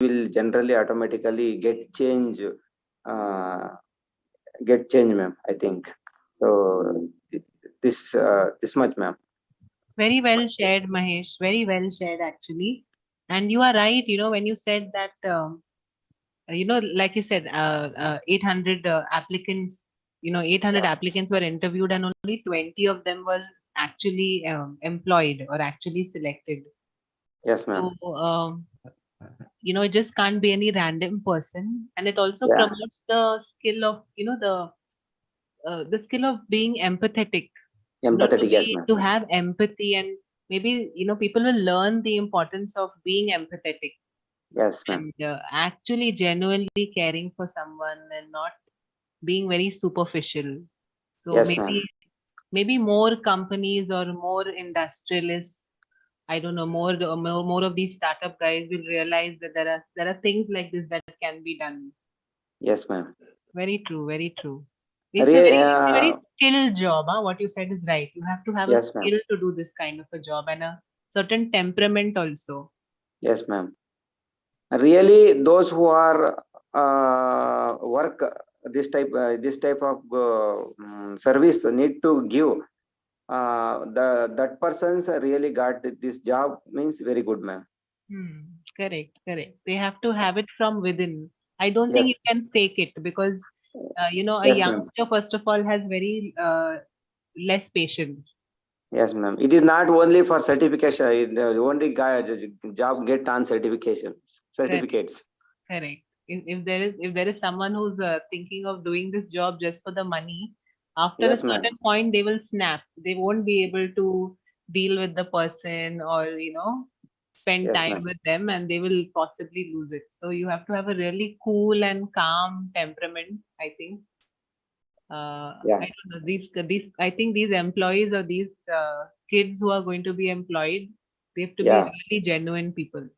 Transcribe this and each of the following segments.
will generally automatically get change, ma'am. I think so. This much, ma'am. Very well shared, Mahesh. Very well shared, actually. And you are right, when you said that, like you said, 800 applicants, 800 applicants were interviewed and only 20 of them were actually employed or actually selected. Yes, So, ma'am. it just can't be any random person. And it also Yeah, promotes the skill of, the skill of being empathetic, empathetic. Yes, to ma'am. have empathy, and maybe, people will learn the importance of being empathetic Yes, ma'am. and actually genuinely caring for someone and not being very superficial. So Yes, ma'am. maybe more companies or more industrialists, I don't know, more of these startup guys will realize that there are things like this that can be done. Yes, ma'am. Very true, very true. Re- It's a very uh, skilled job, huh? What you said is right. You have to have a yes, ma'am. skill to do this kind of a job and a certain temperament also. Yes, ma'am. Really, those who are work this type of service need to give that persons really got this job means very good, ma'am. Hmm. Correct, correct. They have to have it from within. I don't think Yes, you can fake it because, a yes, ma'am. youngster, first of all, has very less patience. Yes, ma'am. It is not only for certification. Only guy job get on certification Correct, certificates. correct. If there is someone who's thinking of doing this job just for the money, after a Yes, ma'am. certain point, they will snap. They won't be able to deal with the person or, spend Yes, time ma'am. with them, and they will possibly lose it. So you have to have a really cool and calm temperament, I think. Yeah. I don't know, these I think these employees or these kids who are going to be employed, they have to be Yeah. really genuine people.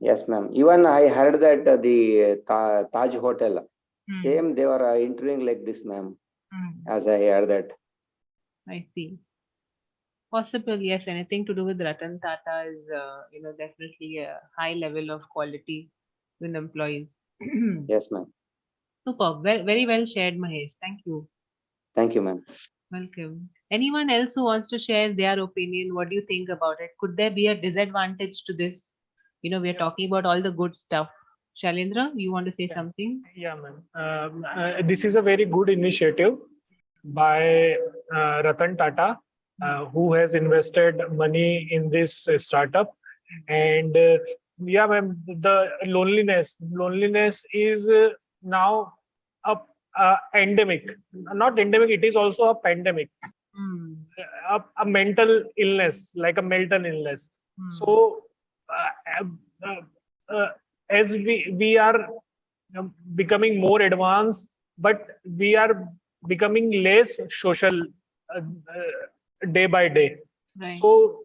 Yes, ma'am. Even I heard that the Taj Hotel, Hmm. same they were interviewing like this, ma'am. Hmm. As I heard that. I see. Possible, yes. Anything to do with Ratan Tata is, definitely a high level of quality with employees. Yes, ma'am. Superb. Very well shared, Mahesh. Thank you. Thank you, ma'am. Welcome. Anyone else who wants to share their opinion? What do you think about it? Could there be a disadvantage to this? We are Yes, talking about all the good stuff. Shalindra, you want to say yeah, something? yeah, ma'am. This is a very good initiative by Ratan Tata, who has invested money in this startup. And yeah, ma'am, the loneliness is now a, a endemic. Not endemic, it is also a pandemic, Hmm. a mental illness, like a mental illness. Hmm. So, uh, uh, uh, as we are becoming more advanced, but we are becoming less social day by day. Right. So,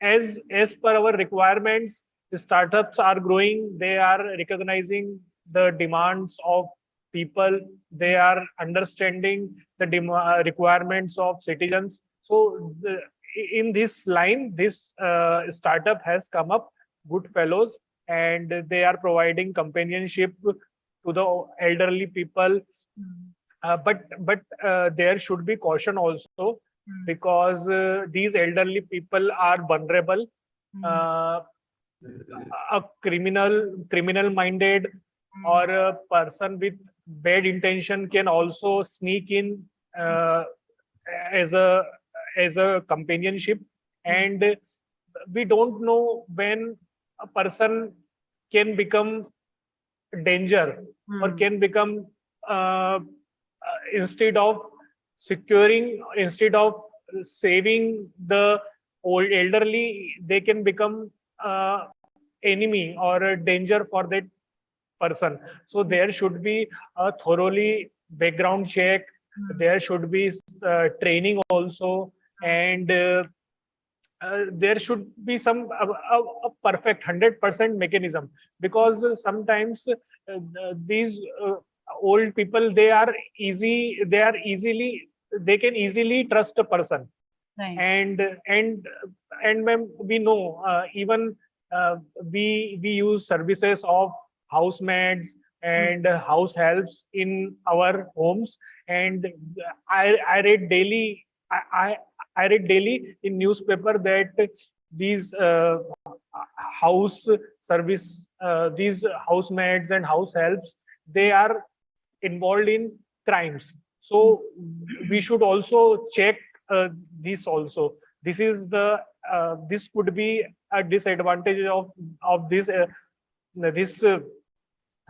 as per our requirements, the startups are growing. They are recognizing the demands of people. They are understanding the requirements of citizens. So, in this line, this startup has come up good fellows, and they are providing companionship to the elderly people. Hmm. But there should be caution also, Hmm. because these elderly people are vulnerable. Hmm. Uh, a criminal minded Hmm. or a person with bad intention can also sneak in uh, as a companionship, Hmm. and we don't know when a person can become danger, or Hmm. can become instead of instead of saving the old elderly, they can become uh, enemy or a danger for that person. So there should be a thoroughly background check. Hmm. There should be training also, Right. and there should be some a perfect 100% mechanism, because sometimes these old people, they are easily, they can easily trust a person. Right. And and ma'am, we know, even we use services of housemaids and house helps in our homes. And I read daily. I read daily in newspaper that these house service, these housemaids and house helps, they are involved in crimes. So we should also check this also. This is the this could be a disadvantage of this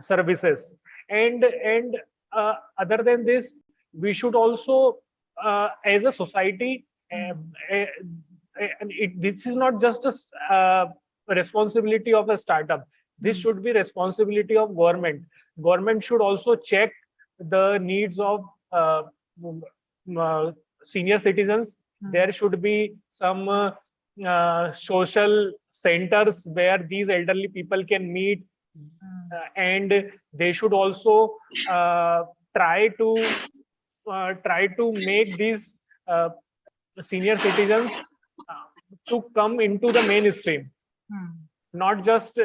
services. And other than this, we should also as a society, this is not just a responsibility of a startup. This should be responsibility of government. Government should also check the needs of senior citizens. There should be some social centers where these elderly people can meet, and they should also try to make these senior citizens to come into the mainstream, not just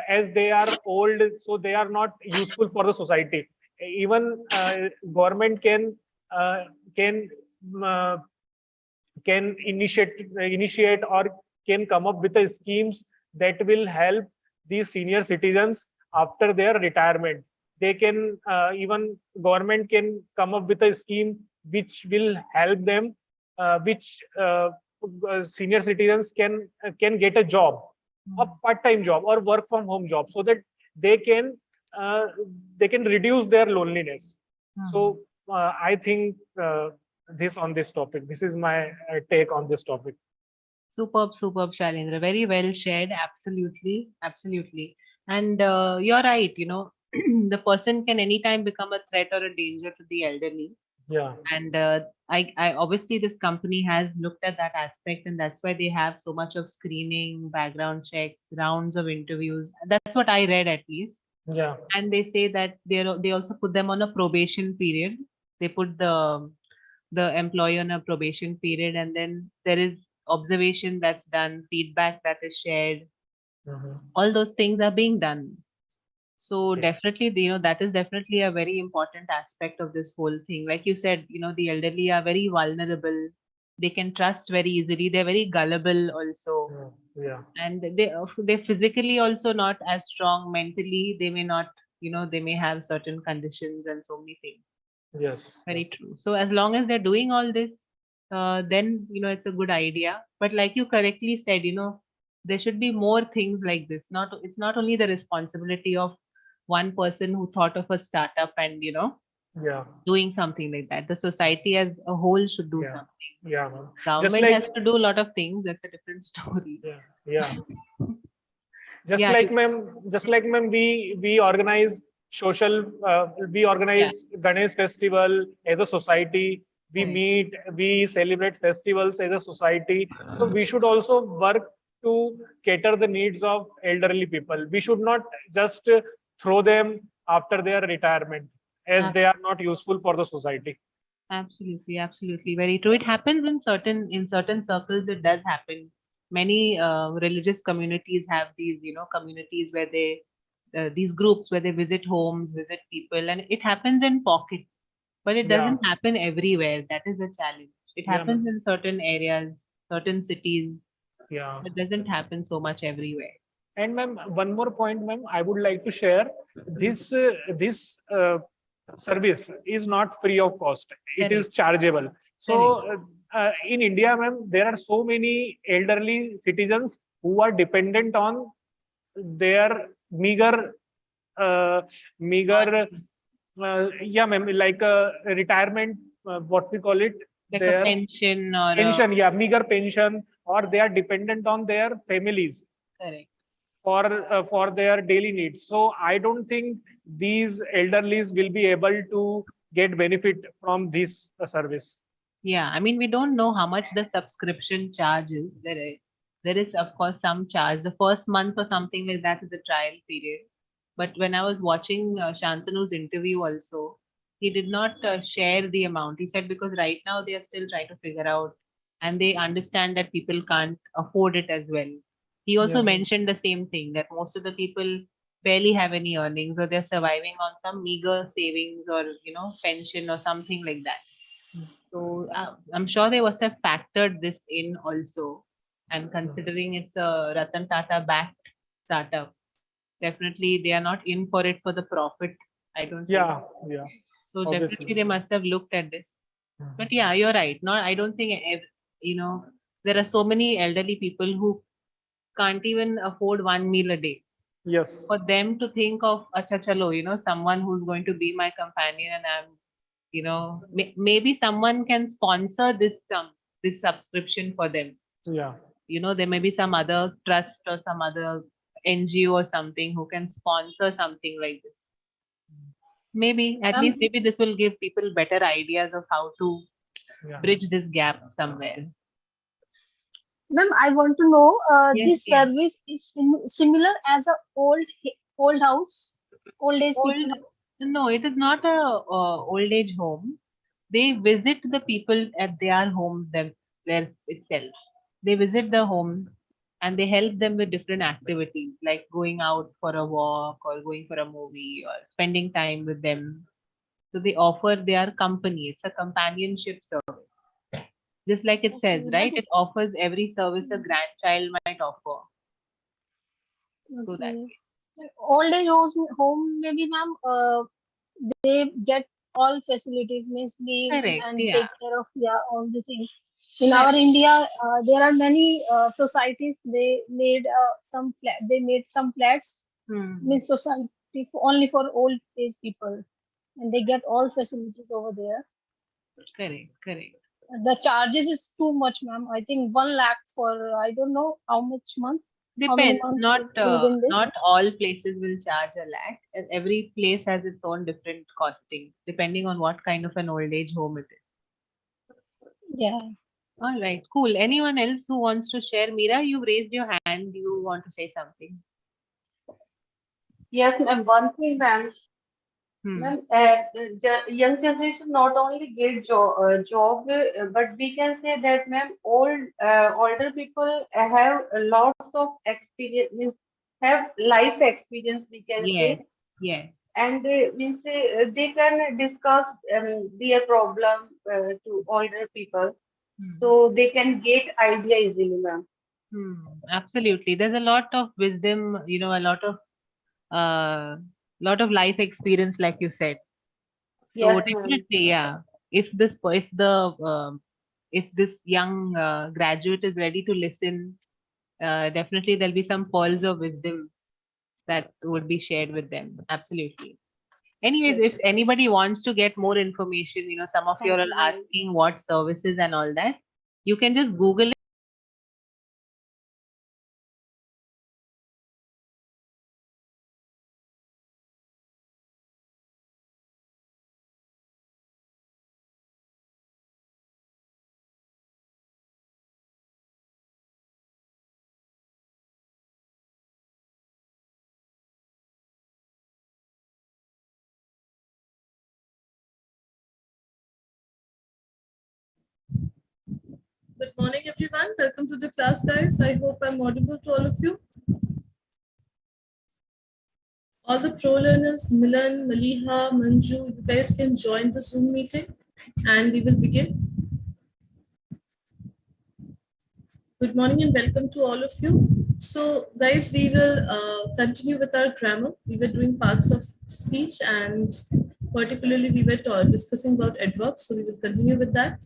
as they are old, so they are not useful for the society. Even government can uh, can initiate or can come up with schemes that will help these senior citizens after their retirement. They can even government can come up with a scheme which will help them, which senior citizens can get a job, a part-time job or work from home job, so that they can uh, they can reduce their loneliness. So I think this on this topic. This is my take on this topic. Superb, superb, Shailendra. Very well shared. Absolutely, absolutely. And you're right. The person can anytime become a threat or a danger to the elderly. Yeah. And I obviously this company has looked at that aspect, and that's why they have so much of screening, background checks, rounds of interviews. That's what I read at least. Yeah. And they say that they also put them on a probation period. They put the employee on a probation period, and then there is observation that's done, feedback that is shared. All those things are being done. So Yeah. definitely, that is definitely a very important aspect of this whole thing. Like you said, the elderly are very vulnerable. They can trust very easily. They're very gullible also, Yeah. and they're physically also not as strong. Mentally, they may not, they may have certain conditions and so many things. Yes. Very true. So as long as they're doing all this, then it's a good idea. But like you correctly said, there should be more things like this. It's not only the responsibility of one person who thought of a startup and Yeah. doing something like that. The society as a whole should do Yeah. something. Yeah, ma'am. Just Government like has to do a lot of things. That's a different story. yeah. Just Yeah, like ma'am, we organize social, we organize Ganesh festival as a society. We Correct. meet, we celebrate festivals as a society. So we should also work to cater the needs of elderly people. We should not just throw them after their retirement, as they are not useful for the society. Absolutely, absolutely. Very true. It happens in certain circles, it does happen. Many religious communities have these, communities where these groups where they visit homes, visit people, and it happens in pockets. But it Yeah. doesn't happen everywhere. That is a challenge. It Yeah, happens ma'am. in certain areas, certain cities. Yeah. It doesn't happen so much everywhere. And ma'am, one more point, ma'am, I would like to share. This service is not free of cost. It is Correct. chargeable. So in India, ma'am, there are so many elderly citizens who are dependent on their meager, yeah, ma'am, like a retirement, what we call it, Like a their pension or a pension, yeah, meager pension, or they are dependent on their families correct. for their daily needs. So I don't think these elderlies will be able to get benefit from this service. Yeah, I mean, we don't know how much the subscription charge is. There is, of course, some charge. The first month or something like that is a trial period. But when I was watching Shantanu's interview also, he did not share the amount. He said because right now they are still trying to figure out and they understand that people can't afford it as well. he also Yeah. mentioned the same thing, that most of the people barely have any earnings, or they're surviving on some meager savings or pension or something like that. So I'm sure they must have factored this in also. And considering it's a Ratan Tata backed startup, definitely they are not in for it for the profit. I don't think. Yeah, yeah, So definitely obviously. they must have looked at this. But yeah, you're right. No, I don't think there are so many elderly people who can't even afford one meal a day. Yes. For them to think of acha chalo, someone who's going to be my companion, and I'm, maybe someone can sponsor this subscription for them. Yeah. There may be some other trust or some other NGO or something who can sponsor something like this. Maybe at least maybe this will give people better ideas of how to Yeah. bridge this gap somewhere. Ma'am, I want to know Yes, this yes. service is similar as a old house, old age people. No, it is not a old age home. They visit the people at their home there itself. They visit the homes and they help them with different activities like going out for a walk or going for a movie or spending time with them. So they offer their company. It's a companionship service. Just like it says, Okay, right? but It offers every service a grandchild might offer. So that okay. Old age home maybe, ma'am, they get all facilities, means meals correct. and Yeah. take care of all the things. In Correct. our India, there are many societies. They made some flat. They made some flats, Hmm. means society only for old age people, and they get all facilities over there. Correct. Correct. The charges is too much, ma'am. I think 1 lakh for I don't know how much month, how many Depends. months Not you live in this. not all places will charge a lakh. Every place has its own different costing, depending on what kind of an old age home it is. Yeah. All right, cool. Anyone else who wants to share? Meera, you raised your hand. You want to say something? Yes, ma'am. One thing, ma'am. Hmm. Ma'am, young generation not only get job, but we can say that, ma'am, older people have lots of experience, means have life experience, we can Yes. say, Yes. and they can discuss their problem to older people, Hmm. so they can get idea easily, ma'am. Absolutely. There's a lot of wisdom, a lot of life experience, like you said. So Yes, ma'am. definitely, yeah. If this young graduate is ready to listen, definitely there'll be some pearls of wisdom that would be shared with them. Absolutely. Anyways, Yes, if anybody wants to get more information, some of you thank are you, all ma'am. asking what services and all that, you can just Google Good morning, everyone. Welcome to the class, guys. I hope I'm audible to all of you. All the pro learners, Milan, Maliha, Manju, you guys can join the Zoom meeting and we will begin. Good morning and welcome to all of you. So, guys, we will continue with our grammar. We were doing parts of speech and particularly we were discussing about adverbs. So, we will continue with that.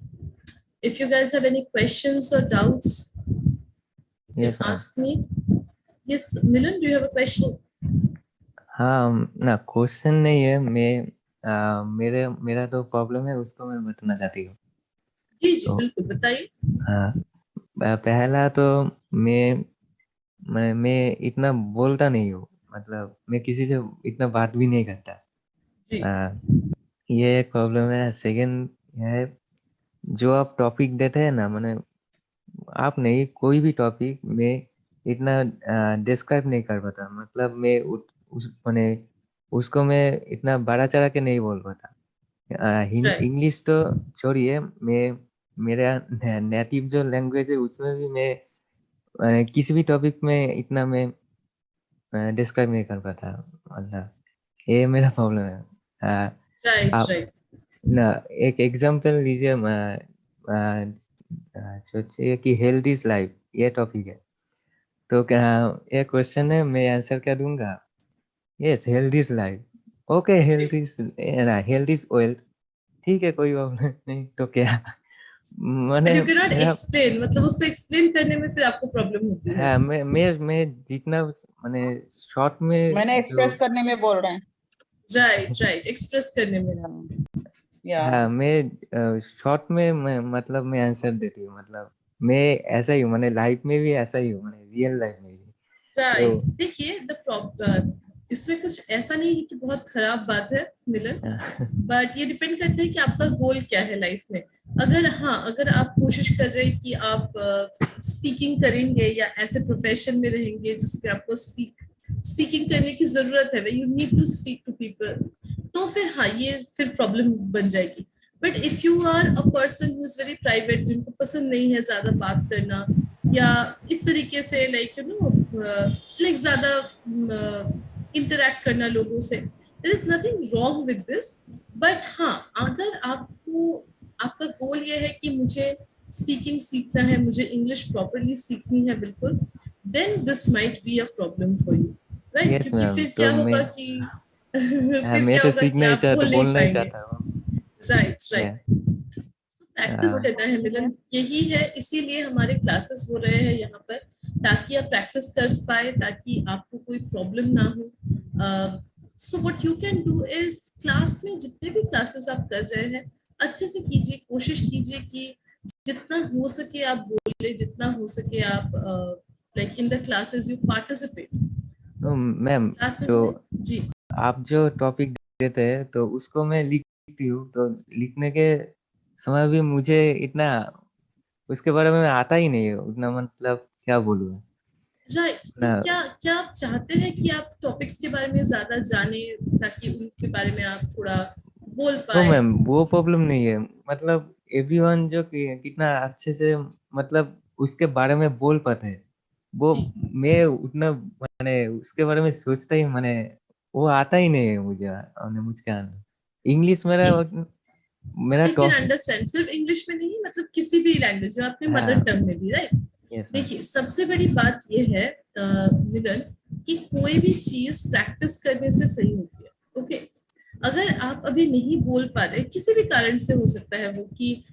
If you guys have any questions or doubts, you Yes, can ma'am. ask me. Yes, Milan, do you have a question? हाँ ना question नहीं है मेरा तो problem है उसको मैं बताना चाहती हूँ जी जी तो बिल्कुल बताइए हाँ पहला तो मैं इतना बोलता नहीं हूँ मतलब मैं किसी से इतना बात भी नहीं करता जी ये एक प्रॉब्लम है सेकंड है जो आप टॉपिक देते हैं ना मैंने आप नहीं कोई भी टॉपिक में इतना डिस्क्राइब नहीं कर पाता मतलब मैं मैंने उसको मैं इतना बड़ा चढ़ा के नहीं बोल पाता Right. इंग्लिश तो छोड़िए मैं मेरा नेटिव जो लैंग्वेज है उसमें भी मैं किसी भी टॉपिक में इतना मैं डिस्क्राइब नहीं कर पाता, मतलब ये मेरा प्रॉब्लम है। राइट आप राइट ना एक एग्जांपल लीजिए, सोचिए कि हेल्थ इज लाइफ, ये टॉपिक है, तो क्या ये क्वेश्चन है, मैं आंसर क्या दूंगा? Yes, health is life. Okay, health is wealth, ठीक है, कोई प्रॉब्लम नहीं, तो क्या बट मैंने यू कैन नॉट मेरा एक्सप्लेन, मतलब उसको एक्सप्लेन करने में फिर आपको प्रॉब्लम होती है। हाँ, मैं जितना मैंने शॉर्ट में मैंने जो एक्सप्रेस करने में बोल रहे हैं। राइट राइट, एक्सप्रेस करने में। या हाँ, मैं शॉर्ट में मैं मतलब मैं आंसर देती हूँ, मतलब मैं ऐसा ही हूँ, मैंने लाइफ में भी ऐसा ही हूँ, मैंने रियल लाइफ में भी। राइट, तो देखिए द प्रॉब्लम इसमें कुछ ऐसा नहीं है कि बहुत खराब बात है मिलन, बट ये डिपेंड करता है कि आपका गोल क्या है लाइफ में। अगर हाँ, अगर आप कोशिश कर रहे हैं कि आप स्पीकिंग करेंगे या ऐसे प्रोफेशन में रहेंगे जिसमें आपको स्पीकिंग करने की जरूरत है, you need to speak to people, तो फिर हाँ ये फिर प्रॉब्लम बन जाएगी। But if you are a person who is very private, जिनको पसंद नहीं है ज्यादा बात करना या इस तरीके से लाइक यू नो लाइक ज्यादा इंटरेक्ट करना लोगों से, there is nothing wrong with this. But हाँ, अगर आपको आपका गोल ये है कि मुझे स्पीकिंग सीखना है, मुझे इंग्लिश प्रॉपरली सीखनी है बिल्कुल, then this might be a problem for you, right? Yes क्योंकि मैम, फिर तो क्या मैं होगा कि फिर मैं क्या तो होगा कि सीखना ही आप चाहता, बोल नहीं बोलना ही पाएंगे। चाहता हूँ। राइट राइट, प्रैक्टिस हाँ, करना है मिलन, यही है, इसीलिए हमारे क्लासेस हो रहे हैं यहाँ पर, ताकि आप प्रैक्टिस कर पाए, ताकि आपको कोई प्रॉब्लम ना हो। So what you can do is, class में जितने भी क्लासेस आप कर रहे हैं अच्छे से कीजिए, कोशिश कीजिए कि जितना हो सके आप बोले, जितना हो सके आप like in the classes you participate तो मैम, क्लासेस तो में। जी आप जो टॉपिक देते हैं तो उसको मैं लिखती हूँ, तो लिखने के समय भी मुझे इतना उसके बारे में आता ही नहीं है उतना, मतलब क्या बोलूँ मैं राइट, तो ना। क्या क्या आप चाहते हैं कि आप टॉपिक्स के बारे में ज्यादा जाने, ताकि उनके बारे में आप थोड़ा बोल तो पाए? मैम वो प्रॉब्लम नहीं है, मतलब एवरीवन जो कितना अच्छे से मतलब उसके बारे में बोल पाते हैं, वो जी, मैं उतना मैंने उसके बारे में सोचता ही, मैंने वो आता ही नहीं है मुझे, मुझे आना इंग्लिश मेरा ठीक, मेरा आई कैन टॉपिक। अंडरस्टैंड, सिर्फ इंग्लिश में नहीं, मतलब किसी भी लैंग्वेज में, अपने मदर हाँ, टंग में भी, राइट? Yes ma'am. देखिए सबसे बड़ी बात यह है मिलन, कि कोई भी चीज प्रैक्टिस करने से सही होती है। ओके, अगर आप अभी नहीं बोल पा रहे, किसी भी कारण से हो सकता है वो कि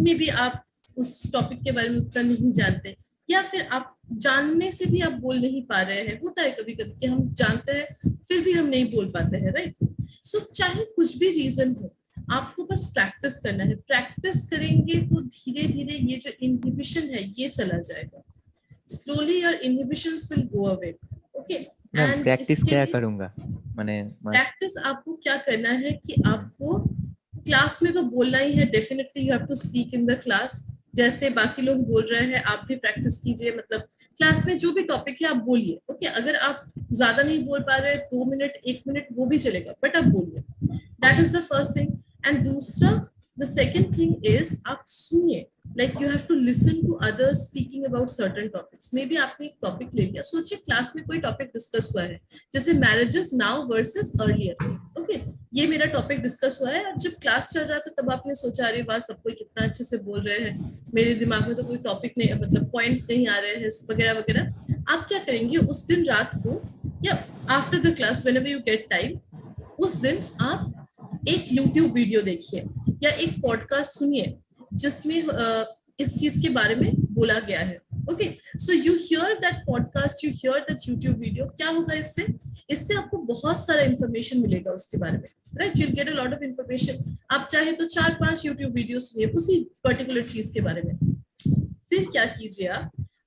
मे बी आप उस टॉपिक के बारे में उतना नहीं जानते, या फिर आप जानने से भी आप बोल नहीं पा रहे हैं, होता है कभी कभी कि हम जानते हैं फिर भी हम नहीं बोल पाते हैं, राइट? सो चाहे कुछ भी रीजन हो, आपको बस प्रैक्टिस करना है, प्रैक्टिस करेंगे तो धीरे धीरे ये जो इनहिबिशन है ये चला जाएगा, slowly your inhibitions will go away. Okay, ma'am and practice इसके क्या लिए करूँगा मैंने प्रैक्टिस आपको क्या करना है कि आपको क्लास में तो बोलना ही है, definitely you have to speak in the class, जैसे बाकी लोग बोल रहे हैं आप भी प्रैक्टिस कीजिए, मतलब क्लास में जो भी टॉपिक है आप बोलिए। ओके, अगर आप ज्यादा नहीं बोल पा रहे, 2 मिनट 1 मिनट वो भी चलेगा, बट आप बोलिए, that is the first thing. And दूसरा, द सेकेंड थिंग इज आप सुनिए, like you have to listen to others speaking about certain topics. Maybe आपने एक टॉपिक ले लिया, सोचिए क्लास में कोई टॉपिक डिस्कस हुआ है, जैसे marriages now versus earlier. Okay, ये मेरा टॉपिक डिस्कस हुआ है, और जब क्लास चल रहा था तब आपने सोचा अरे वाह सब कोई कितना अच्छे से बोल रहे हैं, मेरे दिमाग में तो कोई टॉपिक नहीं, मतलब पॉइंट्स नहीं आ रहे हैं वगैरह वगैरह। आप क्या करेंगे उस दिन रात को या after the class, whenever you get time, उस दिन आप एक YouTube वीडियो देखिए या एक पॉडकास्ट सुनिए जिसमें इस चीज के बारे में बोला गया है। Okay, so you here that podcast, you here that YouTube video, क्या होगा इससे? इससे आपको बहुत सारा इंफॉर्मेशन मिलेगा उसके बारे में, right? You will get a lot of information. आप चाहे तो 4-5 यूट्यूब वीडियो सुनिए उसी पर्टिकुलर चीज के बारे में। फिर क्या कीजिए,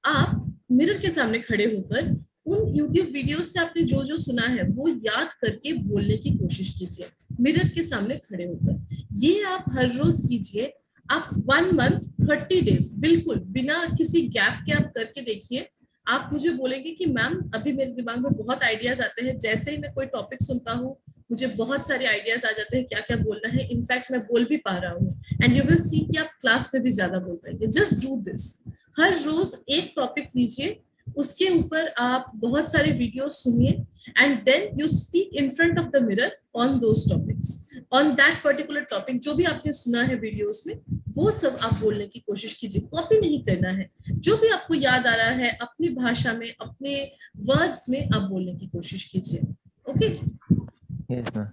आप मिरर के सामने खड़े होकर उन YouTube वीडियोस से आपने जो जो सुना है वो याद करके बोलने की कोशिश कीजिए, मिरर के सामने खड़े होकर। ये आप हर रोज कीजिए, आप 1 मंथ 30 डेज बिल्कुल बिना किसी गैप के आप करके देखिए। आप मुझे बोलेंगे कि मैम अभी मेरे दिमाग में बहुत आइडियाज आते हैं, जैसे ही मैं कोई टॉपिक सुनता हूँ मुझे बहुत सारे आइडियाज आ जाते हैं क्या क्या बोलना है, इनफैक्ट मैं बोल भी पा रहा हूँ, एंड यू विल सी कि आप क्लास में भी ज्यादा बोल पाएंगे। जस्ट डू दिस, हर रोज एक टॉपिक लीजिए, उसके ऊपर आप बहुत सारे वीडियो सुनिए and then you speak in front of the mirror on those topics, on that particular topic. जो भी आपने सुना है वीडियोस में वो सब आप बोलने की कोशिश कीजिए, कॉपी नहीं करना है। जो भी आपको याद आ रहा है अपनी भाषा में, अपने वर्ड्स में आप बोलने की कोशिश कीजिए। Okay yes ma'am.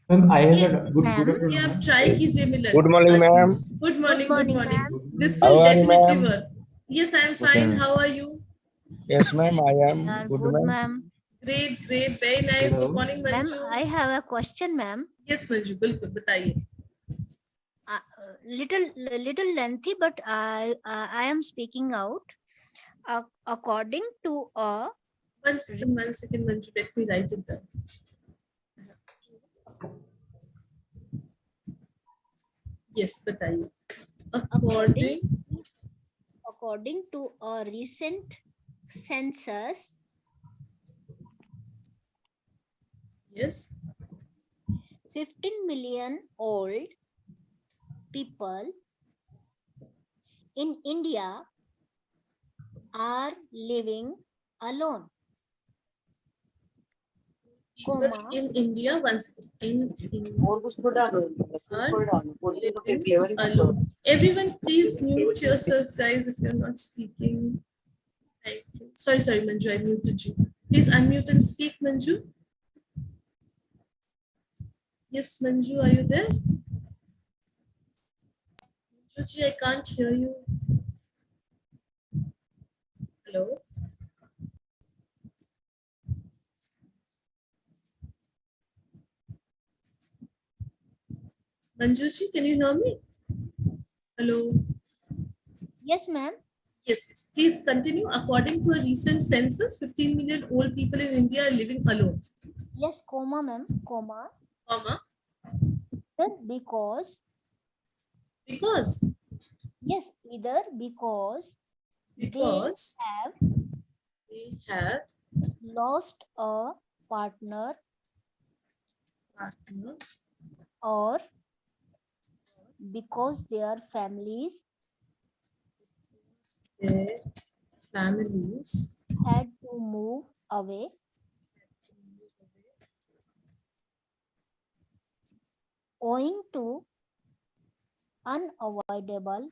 Ma'am, I have a good Ma'am. afternoon, ये आप ma'am. ट्राई कीजिए Milan. Good morning, ma'am. Good morning, good morning. This How will are you, definitely ma'am? Work. Yes, I am Okay, fine, ma'am. How are you? Yes, ma'am, I am. Good, ma'am. ma'am. Great great, very nice. Hello. Good morning Ma'am, Manju. I have a question, ma'am. Yes Manju, बिल्कुल बताइए। Little lengthy, but I am speaking out. According to a One second, Manju, let me write it down. Yes, बताइए। according to a recent census, Yes, 15 million old people in India are living alone. people Comma. in India, once in और कुछ थोड़ा living alone. Everyone, please mute yourselves, guys, if you're not speaking. Thank you. Sorry, Manju, I muted you. Please unmute and speak, Manju. Yes, Manju, are you there? Manju ji, I can't hear you. Hello? Manju ji, can you hear me? Hello? Yes, ma'am. Yes, please continue. According to a recent census, 15 million old people in India are living alone. Yes, comma, ma'am. Comma. Comma. Because. Because Yes, either because they have lost a partner partner or because their families their families had to move away owing to unavoidable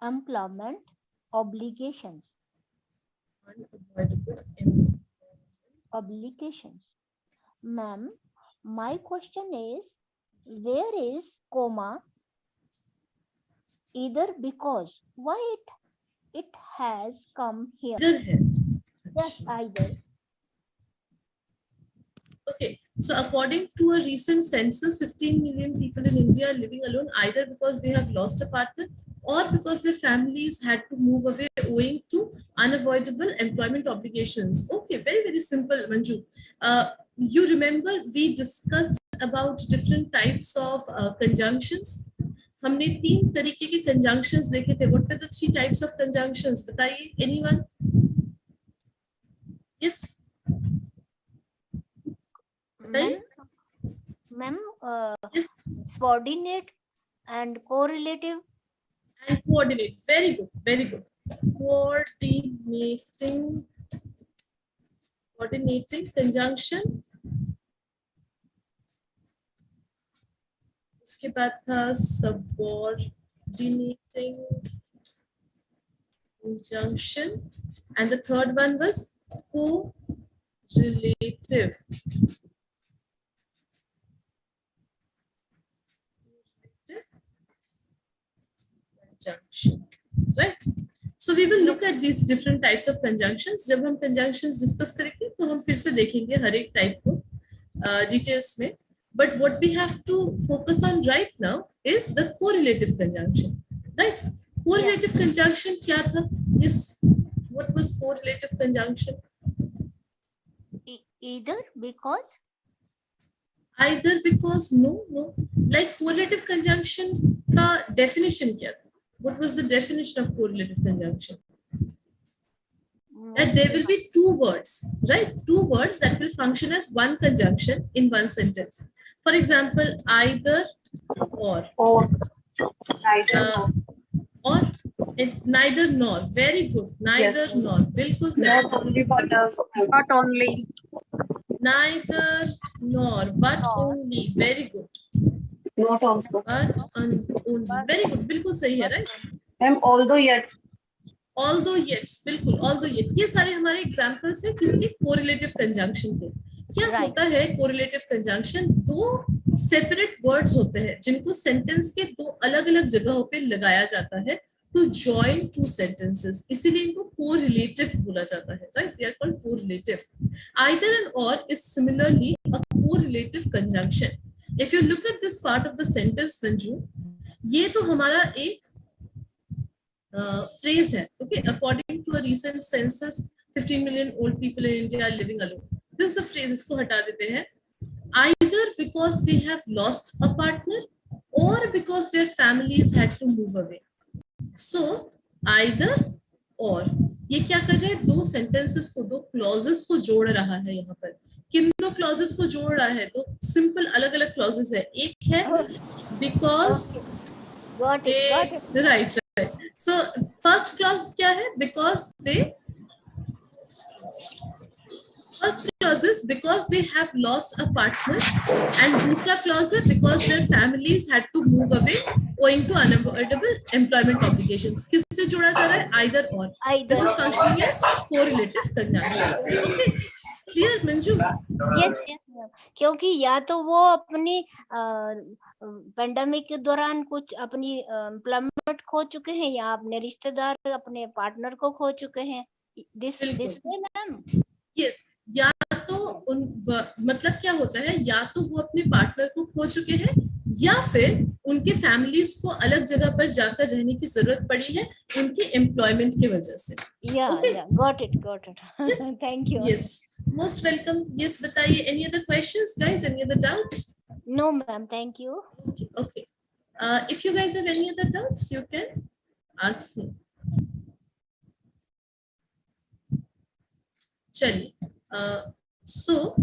employment obligations. Ma'am, my question is, where is comma? Either because. Why it has come here? Either है. Yes, either. Okay, so according to a recent census, 15 million people in India are living alone either because they have lost a partner or because their families had to move away owing to unavoidable employment obligations. Okay, very, very simple, Manju. You remember we discussed about different types of conjunctions. हमने 3 तरीके के conjunctions देखे थे. What were the 3 types of conjunctions? बताइए, anyone? Yes. Ma'am, Yes. subordinate and correlative. And coordinate. Very good, very good. Coordinating conjunction. उसके बाद था subordinating conjunction, and the third one was correlative. Conjunction, right? So we will look at these different types of conjunctions. जब हम conjunctions discuss करेंगे तो हम फिर से देखेंगे हर एक type को details में. But what we have to focus on right now is the correlative conjunction, right? Correlative conjunction क्या था? Yes, what was correlative conjunction? Either because. Either because, no. Like correlative conjunction का definition क्या था? What was the definition of correlative conjunction? That there will be 2 words, right? 2 words that will function as one conjunction in one sentence. For example, either or. और neither nor, very good, neither Yes. nor, बिल्कुल Not correct. only but also. Not only. Neither nor, but only, very good. Not also. But only, very good, बिल्कुल सही है, right? Ma'am, although yet. Although yet, बिल्कुल, although yet, ये सारे हमारे examples हैं किसके? कोरिलेटिव कंजंक्शन के। क्या Right. होता है कोरिलेटिव कंजंक्शन? दो सेपरेट वर्ड्स होते हैं जिनको सेंटेंस के दो अलग अलग जगहों पे लगाया जाता है टू जॉइन टू सेंटेंसेस, इसीलिए इनको कोरिलेटिव बोला जाता है, right? They are called correlative. Either and or is similarly a correlative conjunction. If you look at this part of the sentence Manju, ये तो हमारा एक phrase है, okay? According to a recent census, 15 million old people in India are living alone. This is the phrase, इसको हटा देते हैं। Either because they have lost a partner or because their families had to move away. So either or, ये क्या कर रहे हैं? दो sentences को, दो clauses को जोड़ रहा है यहाँ पर। किन दो clauses को जोड़ रहा है? तो simple अलग अलग clauses है। एक है because Got it. right. So first clause क्या है? Because they, first clause is because they have lost a partner, and दूसरा clause है because their families had to move away owing to unavoidable employment obligations. किससे जोड़ा जा रहा है? Either or. This is functioning as correlative conjunction. Okay, clear Manju? Yes, ma'am. क्योंकि या तो वो अपनी पेंडेमिक के दौरान कुछ अपनी एम्प्लॉयमेंट खो चुके हैं या अपने रिश्तेदार अपने पार्टनर को खो चुके हैं। This way ma'am. यस, या तो उन मतलब क्या होता है, या तो वो अपने पार्टनर को खो चुके हैं या फिर उनके फैमिलीज को अलग जगह पर जाकर रहने की जरूरत पड़ी है उनके एम्प्लॉयमेंट की वजह से। Got it. Thank you. Yes, most welcome. Yes, बताइए, any other questions guys, any other doubts? No ma'am, thank you. Okay. If you guys have any other doubts, you can ask me. चलिए, so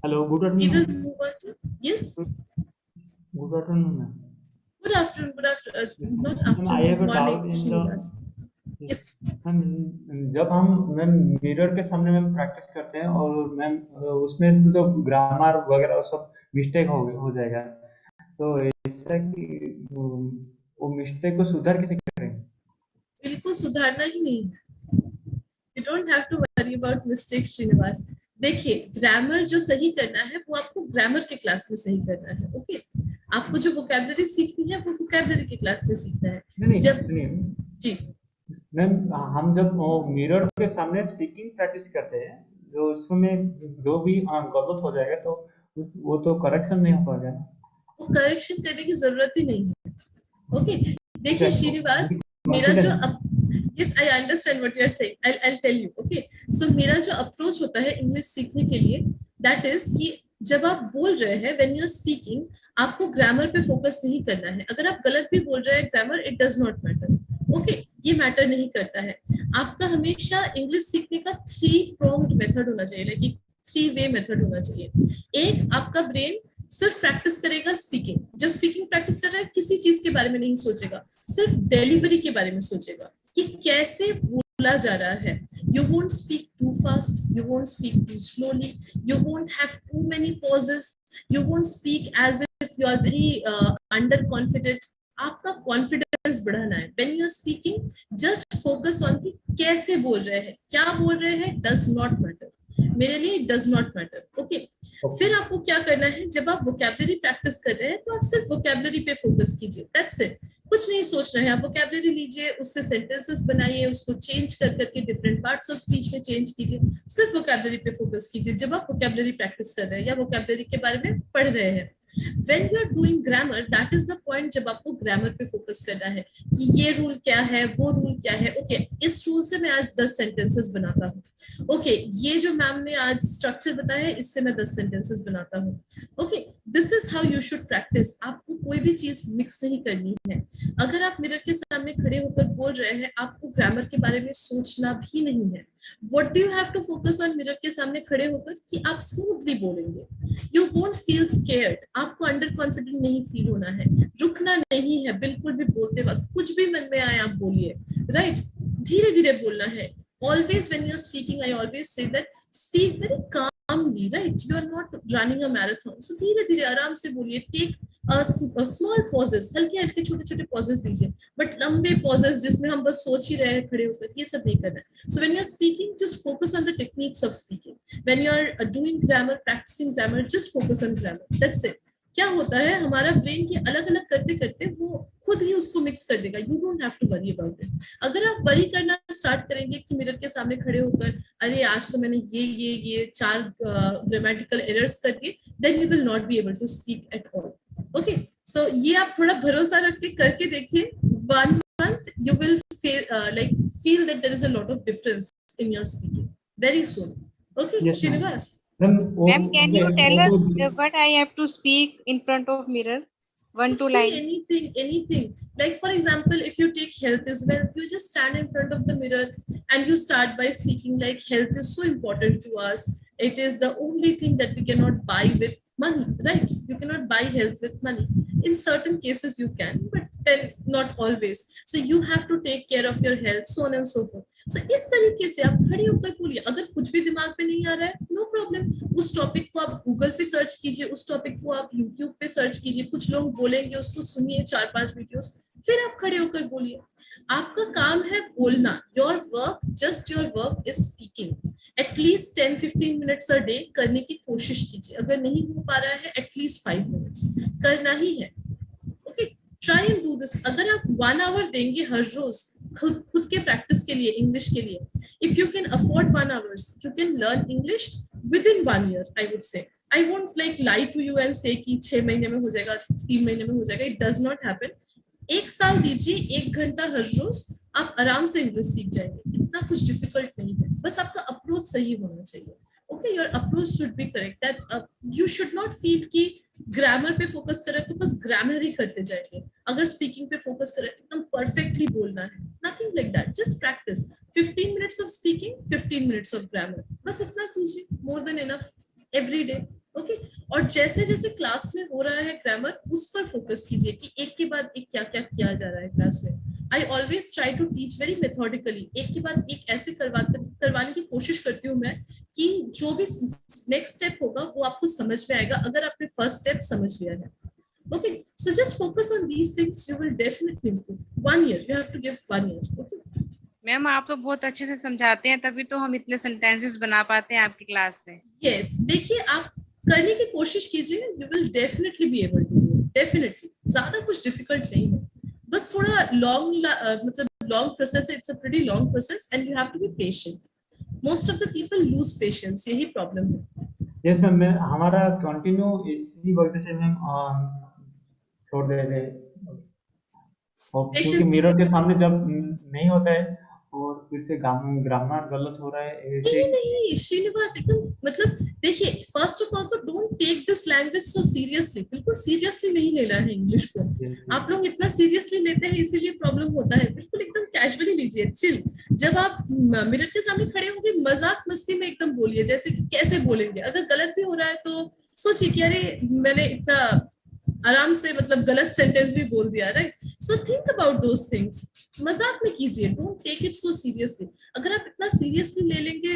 Hello, good we will afternoon. move on to, yes, Good afternoon, ma'am. good afternoon, not Ma'am, I have afternoon, a doubt morning, in Srinivas. the. Yes, ma'am, जब हम ma'am mirror के सामने ma'am practice करते हैं और ma'am उसमें तो grammar वगैरह सब मिस्टेक हो जाएगा, तो ऐसा कि वो मिस्टेक को सुधार कैसे करेंगे? बिल्कुल सुधारना ही नहीं है। You don't have to worry about mistakes, Srinivas. देखिए, ग्रामर जो सही करना है वो आपको ग्रामर के क्लास में सही करना है। ओके, आपको जो वोकैबुलरी सीखनी है वो वोकैबुलरी के क्लास में सीखना है। नहीं, जब जी मैम, हम जब मिरर के सामने स्पीकिंग प्रैक्टिस करते हैं, जो उसमें जो भी गलत हो जाएगा तो वो तो करेक्शन नहीं हो पाएगा। वो करेक्शन करने की जरूरत ही नहीं है। ओके, देखिए श्रीनिवास, मेरा जो yes, I understand what you are saying. I'll tell you. Okay, so मेरा जो अप्रोच होता है इंग्लिश सीखने के लिए, that is कि जब आप बोल रहे हैं, when you are speaking, आपको ग्रामर पे फोकस नहीं करना है। अगर आप गलत भी बोल रहे हैं grammar, it does not matter. Okay, ये मैटर नहीं करता है। आपका हमेशा इंग्लिश सीखने का 3-pronged मेथड होना चाहिए, लाइक 3-way मेथड होना चाहिए। एक, आपका ब्रेन सिर्फ प्रैक्टिस करेगा स्पीकिंग। जब स्पीकिंग प्रैक्टिस कर रहा है, किसी चीज के बारे में नहीं सोचेगा, सिर्फ डिलीवरी के बारे में सोचेगा कि कैसे बोला जा रहा है। You won't speak too fast, you won't speak too slowly, you won't have too many pauses, you won't speak as if you are very underconfident. आपका कॉन्फिडेंस बढ़ाना है। When you are speaking, just focus on कि कैसे बोल रहे हैं, क्या बोल रहे हैं, does not matter. मेरे लिए does not matter. Okay. फिर आपको क्या करना है, जब आप वोकैबुलरी प्रैक्टिस कर रहे हैं तो आप सिर्फ वोकैबुलरी पे फोकस कीजिए। दैट्स इट, कुछ नहीं सोचना है। आप वोकैबुलरी लीजिए, उससे सेंटेंसेस बनाइए, उसको चेंज कर करके डिफरेंट पार्ट्स ऑफ स्पीच में चेंज कीजिए। सिर्फ वोकैबुलरी पे फोकस कीजिए जब आप वोकैबुलरी प्रैक्टिस कर रहे हैं या वोकैबुलरी के बारे में पढ़ रहे हैं। When you are doing grammar, that is the point जब आपको ग्रामर पे फोकस करना है कि ये रूल क्या है, वो रूल क्या है। ओके, इस रूल से मैं आज 10 सेंटेंसेस बनाता हूँ। ओके, ये जो मैम ने आज स्ट्रक्चर बताया है, इससे मैं 10 सेंटेंसेस बनाता हूँ। Okay, this is how you should practice. आपको कोई भी चीज मिक्स नहीं करनी है। अगर आप मिरर के सामने खड़े होकर बोल रहे हैं, आपको ग्रामर के बारे में सोचना भी नहीं है। What do you have to focus on mirror के सामने खड़े होकर कि आप स्मूथली बोलेंगे। यू वोंट फील स्केयर्ड, आपको अंडर कॉन्फिडेंट नहीं फील होना है, रुकना नहीं है बिल्कुल भी। बोलते वक्त कुछ भी मन में आए आप बोलिए, राइट? धीरे धीरे बोलना है। Always when you're speaking, I always say that speak very calmly, right? You are not running a marathon. So धीरे धीरे आराम से बोलिए। Take a small pauses, हल्के हल्के छोटे छोटे pauses दीजिए, but लंबे pauses जिसमें हम बस सोच ही रहे हैं खड़े होकर, ये सब नहीं करना है। So when you're speaking, just focus on the techniques of speaking. When you're doing grammar, practicing grammar, just focus on grammar. That's it. क्या होता है, हमारा ब्रेन की अलग अलग करते करते वो खुद ही उसको मिक्स कर देगा। You don't have to worry about it. अगर आप वरी करना स्टार्ट करेंगे कि मिरर के सामने खड़े होकर अरे आज तो मैंने ये 4 ग्रामेटिकल एरर्स करके, then you will not be able to speak at all. Okay, so ये आप थोड़ा भरोसा रख के करके देखिए। 1 month you will feel that there is a lot of difference in your speaking very soon. Okay, Yes, ma'am. Srinivas. Ma'am, can you tell us what I have to speak in front of mirror? 1 2 line. Anything. Like for example, if you take health as well, you just stand in front of the mirror and you start by speaking like health is so important to us. It is the only thing that we cannot buy with money, right? You cannot buy health with money. In certain cases you can, but then not always. So you have to take care of your health, so on and so forth. So इस तरीके से आप खड़े होकर बोलिए। अगर कुछ भी दिमाग में नहीं आ रहा है, नो प्रॉब्लम, उस टॉपिक को आप गूगल पे सर्च कीजिए, उस टॉपिक को आप यूट्यूब पे सर्च कीजिए, कुछ लोग बोलेंगे उसको सुनिए 4-5 वीडियोस, फिर आप खड़े होकर बोलिए। आपका काम है बोलना। Your work is speaking. At least 10-15 minutes a day करने की कोशिश कीजिए। अगर नहीं हो पा रहा है, एटलीस्ट 5 मिनट्स करना ही है। Okay, try and do this. अगर आप 1 आवर देंगे हर रोज खुद के प्रैक्टिस के लिए, इंग्लिश के लिए, if you can afford 1 hour, you can learn English within 1 year. I would say, I won't lie to you and say कि 6 महीने में हो जाएगा, 3 महीने में हो जाएगा। It does not happen. 1 साल दीजिए, 1 घंटा हर रोज, आप आराम से इंग्लिश सीख जाएंगे। इतना कुछ डिफिकल्ट नहीं है, बस आपका अप्रोच सही होना चाहिए। Okay, your approach should be correct. That you should not feel कि ग्रामर पे फोकस करें तो बस ग्रामर ही करते जाएंगे। अगर स्पीकिंग पे फोकस करें तो एकदम परफेक्टली बोलना है। Nothing like that. Just practice 15 minutes of speaking, 15 minutes of grammar, बस इतना कीजिए, more than enough every day. Okay, और जैसे जैसे क्लास में हो रहा है ग्रामर, उस पर फोकस कीजिए कि एक के बाद एक क्या क्या किया जा रहा है क्लास में। I always try to teach very methodically. एक के बाद एक ऐसे करवाने की कोशिश करती हूँ मैं कि जो भी नेक्स्ट स्टेप होगा वो आपको समझ में आएगा, अगर आपने फर्स्ट स्टेप समझ लिया है। Okay, so just focus on these things, you will definitely improve. 1 year, you have to give 1 year. Okay ma'am, आप तो बहुत अच्छे से समझाते हैं, तभी तो हम इतने सेंटेंसेस बना पाते हैं आपकी क्लास में। यस, देखिए आप करने की कोशिश कीजिए, you will definitely be able to do it. Definitely ज्यादा कुछ डिफिकल्ट नहीं है, बस थोड़ा लॉन्ग प्रोसेस है। It's a pretty long process and you have to be patient. Most of the people lose patience, यही प्रॉब्लम है। यस मैम, हमारा कंटिन्यू इसी वजह से मैम छोड़ दे रहे, क्योंकि मिरर के सामने जब नहीं होता है और फिर से ग्रामर गलत हो रहा है। नहीं श्रीनिवास, एकदम देखिए, फर्स्ट ऑफ ऑल तो don't take this language so seriously. बिल्कुल सीरियसली नहीं लेना है इंग्लिश को। आप लोग इतना सीरियसली लेते हैं, इसीलिए प्रॉब्लम होता है। बिल्कुल एकदम कैजुअली लीजिए, चिल। जब आप मिरर के सामने खड़े होंगे, मजाक मस्ती में एकदम बोलिए, जैसे कि कैसे बोलेंगे। अगर गलत भी हो रहा है तो सोचिए कि अरे मैंने इतना आराम से गलत सेंटेंस भी बोल दिया, right? So think about those things. मजाक में कीजिए, don't take it so seriously. अगर आप इतना सीरियसली ले लेंगे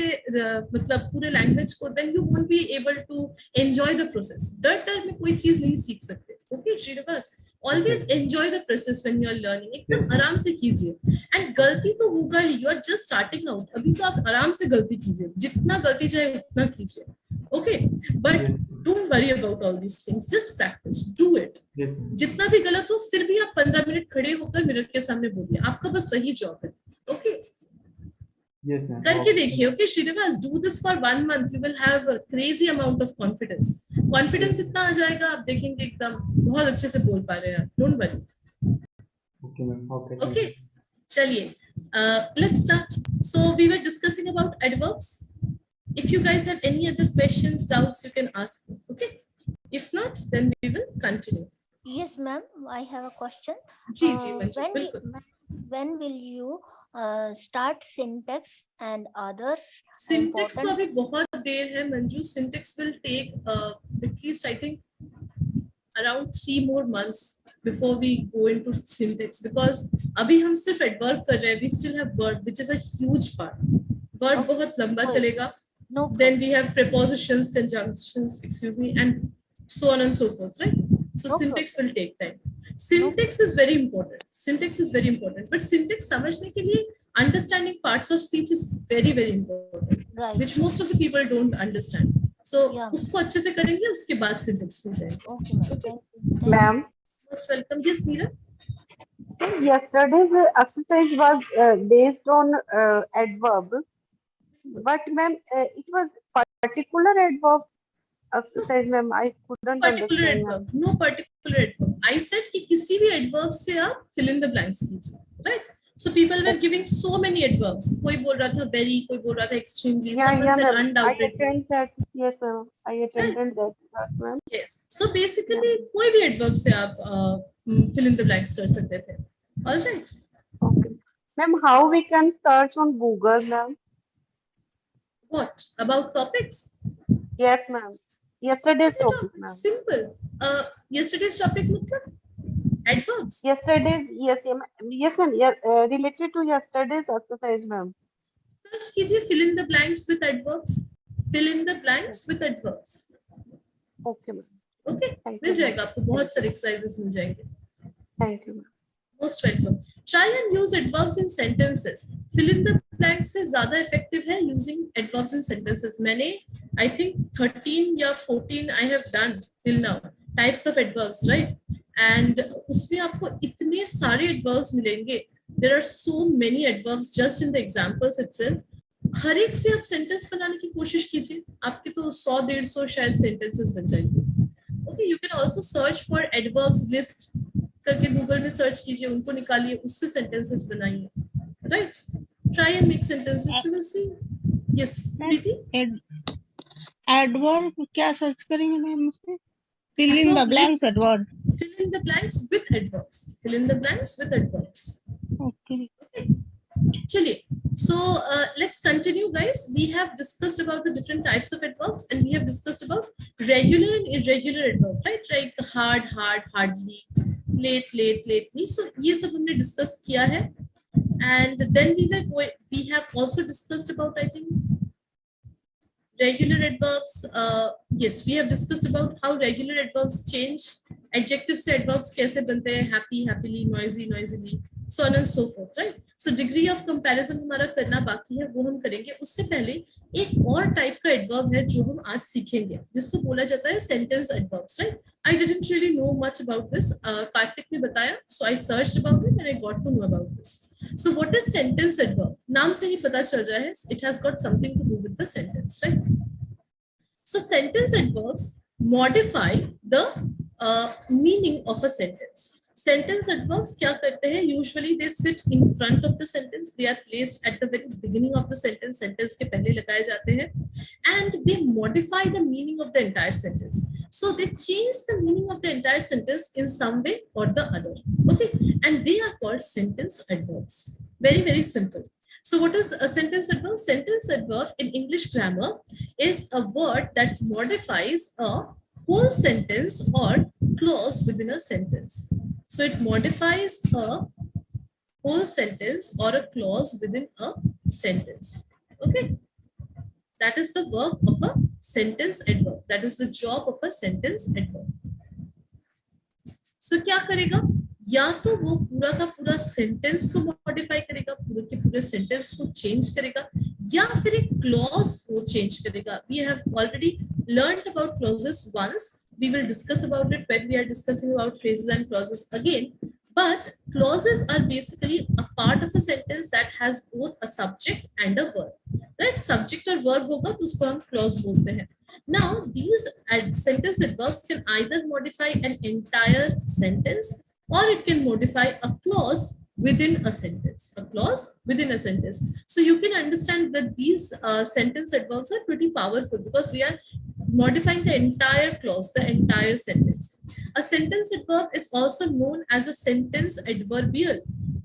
पूरे लैंग्वेज को, then you won't be able to enjoy the process. डर में कोई चीज नहीं सीख सकते। Okay Srinivas, always enjoy the process when you are learning. एकदम आराम से कीजिए, एंड गलती तो होगा ही। You are just starting out, अभी तो आप आराम से गलती कीजिए, जितना गलती चाहे उतना कीजिए। Okay, but don't worry about all these things, just practice, do it. जितना भी गलत हो, फिर भी आप 15 मिनट खड़े होकर मिरर के सामने बोलिए, आपका बस वही जॉब है। ओके, करके देखिए। Okay Srinivas, do this for 1 month, you will have a crazy amount of confidence. Confidence इतना आ जाएगा, आप देखेंगे एकदम बहुत अच्छे से बोल पा रहे हैं आप। Don't worry. ओके, चलिए, let's start. So we were discussing about adverbs. If you guys have any other questions, doubts, you can ask me. Okay. If not, then we will continue. Yes, ma'am. I have a question. Ji ji Manju When बिल्कुल. when will you start syntax and other Syntax को important? अभी बहुत देर है Manju. Syntax will take at least I think around 3 more months before we go into syntax, because अभी हम सिर्फ adverb कर रहे हैं. We still have verb, which is a huge part. Verb बहुत लंबा चलेगा. No. Then we have prepositions, conjunctions, excuse me, and so on and so forth, right? So syntax will take time. Syntax is very important. Syntax is very important. But syntax समझने के लिए understanding parts of speech is very very important, Right. which most of the people don't understand. So Yeah. उसको अच्छे से करेंगे, उसके बाद syntax में जाएंगे. Okay, ma'am. Okay. Thank you. Ma'am, Most welcome. Yes, Meera. yesterday's exercise was based on adverb, but ma'am, it was particular adverb exercise, ma'am. I couldn't Particular understand, ma'am. adverb. No particular adverb. I said कि किसी भी adverb से आप fill in the blanks कीजिए, right? So people were giving so many adverbs. कोई बोल रहा था very, कोई बोल रहा था extremely. Someone said ma'am. I undoubtedly. attended that. Yes, ma'am. I attended that class, ma'am. Yes. So basically कोई भी adverb से आप fill in the blanks कर सकते थे. All right. Okay. Ma'am, how we can search on Google, ma'am? What about topics? Yes, ma'am. Yesterday's topic, ma'am. Simple. Yesterday's topic मतलब adverbs. Yesterday's, yes, ma'am. Yes, ma'am. Related to yesterday's exercise, ma'am. Search कीजिए fill in the blanks with adverbs. Fill in the blanks with adverbs. Okay, ma'am. Okay. Thank mill you, जाएगा आपको, बहुत सारे exercises मिल जाएंगे. Thank you, ma'am. Most welcome. Try and use adverbs in sentences. Fill in the blanks से ज़्यादा effective है using adverbs in sentences. मैंने I think 13 या 14 I have done till now types of adverbs, right? And उसमें आपको इतने सारे adverbs मिलेंगे. There are so many adverbs just in the examples itself. हर एक से आप sentence बनाने की कोशिश कीजिए. आपके तो 100-150 शायद sentences बन जाएंगे. Okay, you can also search for adverbs list. करके गूगल में सर्च कीजिए, उनको निकालिए, उससे सेंटेंसेस बनाइए, right? Try and make sentences, you will see. Yes Preeti. Adverb क्या सर्च करेंगे मैम उससे? Fill in the blanks adverb. Fill in the blanks with adverbs. Fill in the blanks with adverbs. Okay. Okay. चलिए. So let's continue, guys. We have discussed about the different types of adverbs, and we have discussed about regular and irregular adverb, right? Like hard, hardly, late, lately. So ये सब हमने discuss किया है. And then we have also discussed about, I think, regular adverbs. Yes, we have discussed about how regular adverbs change. Adjectives से adverbs कैसे बनते हैं? Happy, happily, noisy, noisily, so on and so forth, right? So degree of comparison हमारा करना बाकी है, वो हम करेंगे. उससे पहले एक और टाइप का adverb है जो हम आज सीखेंगे, जिसको बोला जाता है sentence adverbs, right? I didn't really know much about this. Kartik ने बताया, so I searched about it and I got to know about this. So what is sentence adverb? नाम से ही पता चल रहा है, it has got something to do with the sentence, right? So sentence adverbs modify the meaning of a sentence. Sentence adverbs क्या करते हैं? Usually they sit in front of the sentence. They are placed at the very beginning of the sentence. Sentence के पहले लगाए जाते हैं, and they modify the meaning of the entire sentence. So they change the meaning of the entire sentence in some way or the other. Okay, and they are called sentence adverbs. Very, very simple. So what is a sentence adverb? Sentence adverb in English grammar is a word that modifies a whole sentence or clause within a sentence. So it modifies a whole sentence or a clause within a sentence. Okay, that is the work of a sentence adverb. That is the job of a sentence adverb. So क्या करेगा? या तो वो पूरा का पूरा sentence को modify करेगा, पूरे के पूरे सेंटेंस को चेंज करेगा, या फिर एक क्लॉज को चेंज करेगा. We have already learned about clauses once. We will discuss about it when we are discussing about phrases and clauses again. But clauses are basically a part of a sentence that has both a subject and a verb. Right? Subject और verb होगा तो उसको हम clause बोलते हैं. Now these sentence adverbs can either modify an entire sentence or it can modify a clause within a sentence. A clause within a sentence. So you can understand that these sentence adverbs are pretty powerful because they are modifying the entire clause, the entire sentence. A sentence adverb is also known as a sentence adverbial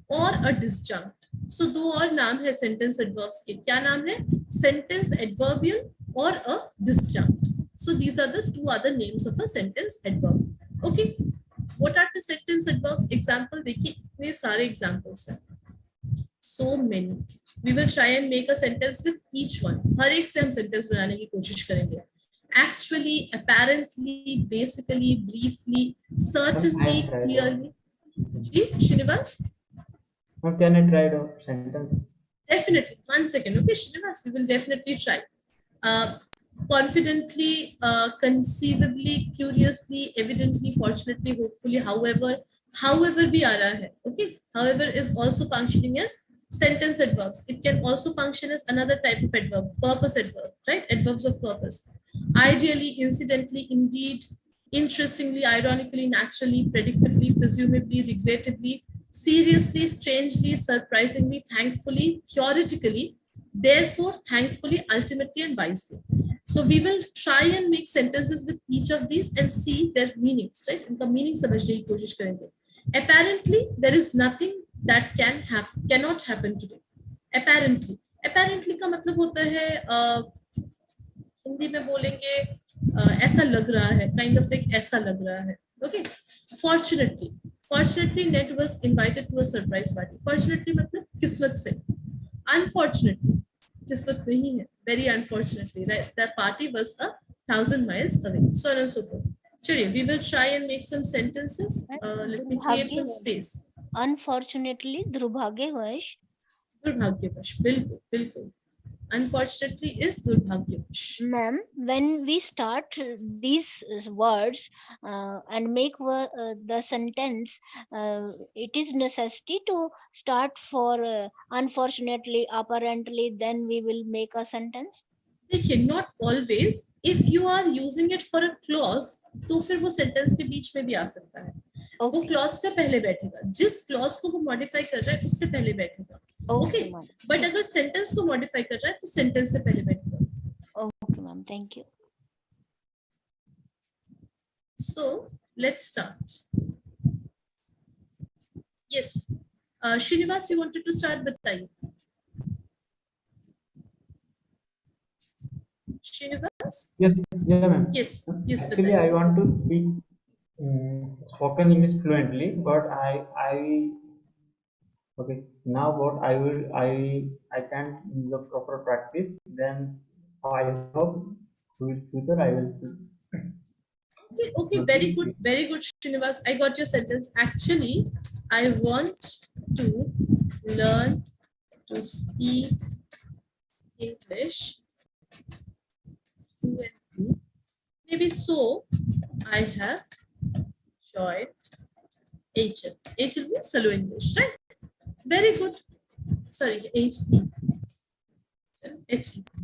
or a disjunct. So दो और नाम है sentence adverbs के. क्या नाम है? Sentence adverbial or a disjunct. So these are the two other names of a sentence adverb. Okay. What are the sentence adverbs? Example देखिए, इतने सारे examples हैं. So many. We will try and make a sentence with each one. हर एक से हम sentence बनाने की कोशिश करेंगे. Actually, apparently, basically, briefly, certainly, clearly. Ji, Srinivas? Can I try the sentence? Definitely. 1 second. Okay, Srinivas, we will definitely try. Confidently, conceivably, curiously, evidently, fortunately, hopefully, however भी आ रहा है. Okay. However is also functioning as sentence adverbs. It can also function as another type of adverb, purpose adverb, right? Adverbs of purpose. Ideally, incidentally, indeed, interestingly, ironically, naturally, predictably, presumably, regrettably, seriously, strangely, surprisingly, thankfully, theoretically, therefore, thankfully, ultimately, and wisely. So we will try and make sentences with each of these and see their meanings, right? उनका meaning समझने की कोशिश करेंगे. Apparently, there is nothing that cannot happen today. Apparently का मतलब होता है हिंदी में बोलेंगे ऐसा लग रहा है, kind of like ऐसा लग रहा है. Okay. Fortunately, Ned was invited to a surprise party. Fortunately मतलब किस्मत से. Unfortunately, किस्मत नहीं है. Very unfortunately, right? That party was 1,000 miles away. So on and so forth. Chaliye, we will try and make some sentences. Let me create some space. Unfortunately, दुर्भाग्यवश. दुर्भाग्यवश, बिल्कुल. Unfortunately is दुर्भाग्यवश. Ma'am, when we start these words and make the sentence, it is necessity to start for unfortunately, apparently, then we will make a sentence. देखिए, not always. If you are using it for a clause, तो फिर वो sentence के बीच में भी आ सकता है. वो clause से पहले बैठेगा. जिस clause को वो modify कर रहा है उससे पहले बैठेगा. Okay. But अगर sentence को modify कर रहा है तो sentence से पहले बैठेगा. Okay, ma'am. Thank you. So let's start. Yes. Srinivas, you wanted to start with time. Srinivas? Yes, yeah, ma'am. Yes. Actually, I want to speak spoken English fluently, but okay. Now what I can't do the proper practice. Then I hope in future I will. Okay. Very good, Srinivas. I got your sentence. Actually, I want to learn to speak English fluently. Maybe so. I have joined HL. HL means Hello English, right? Very good. Sorry, HE.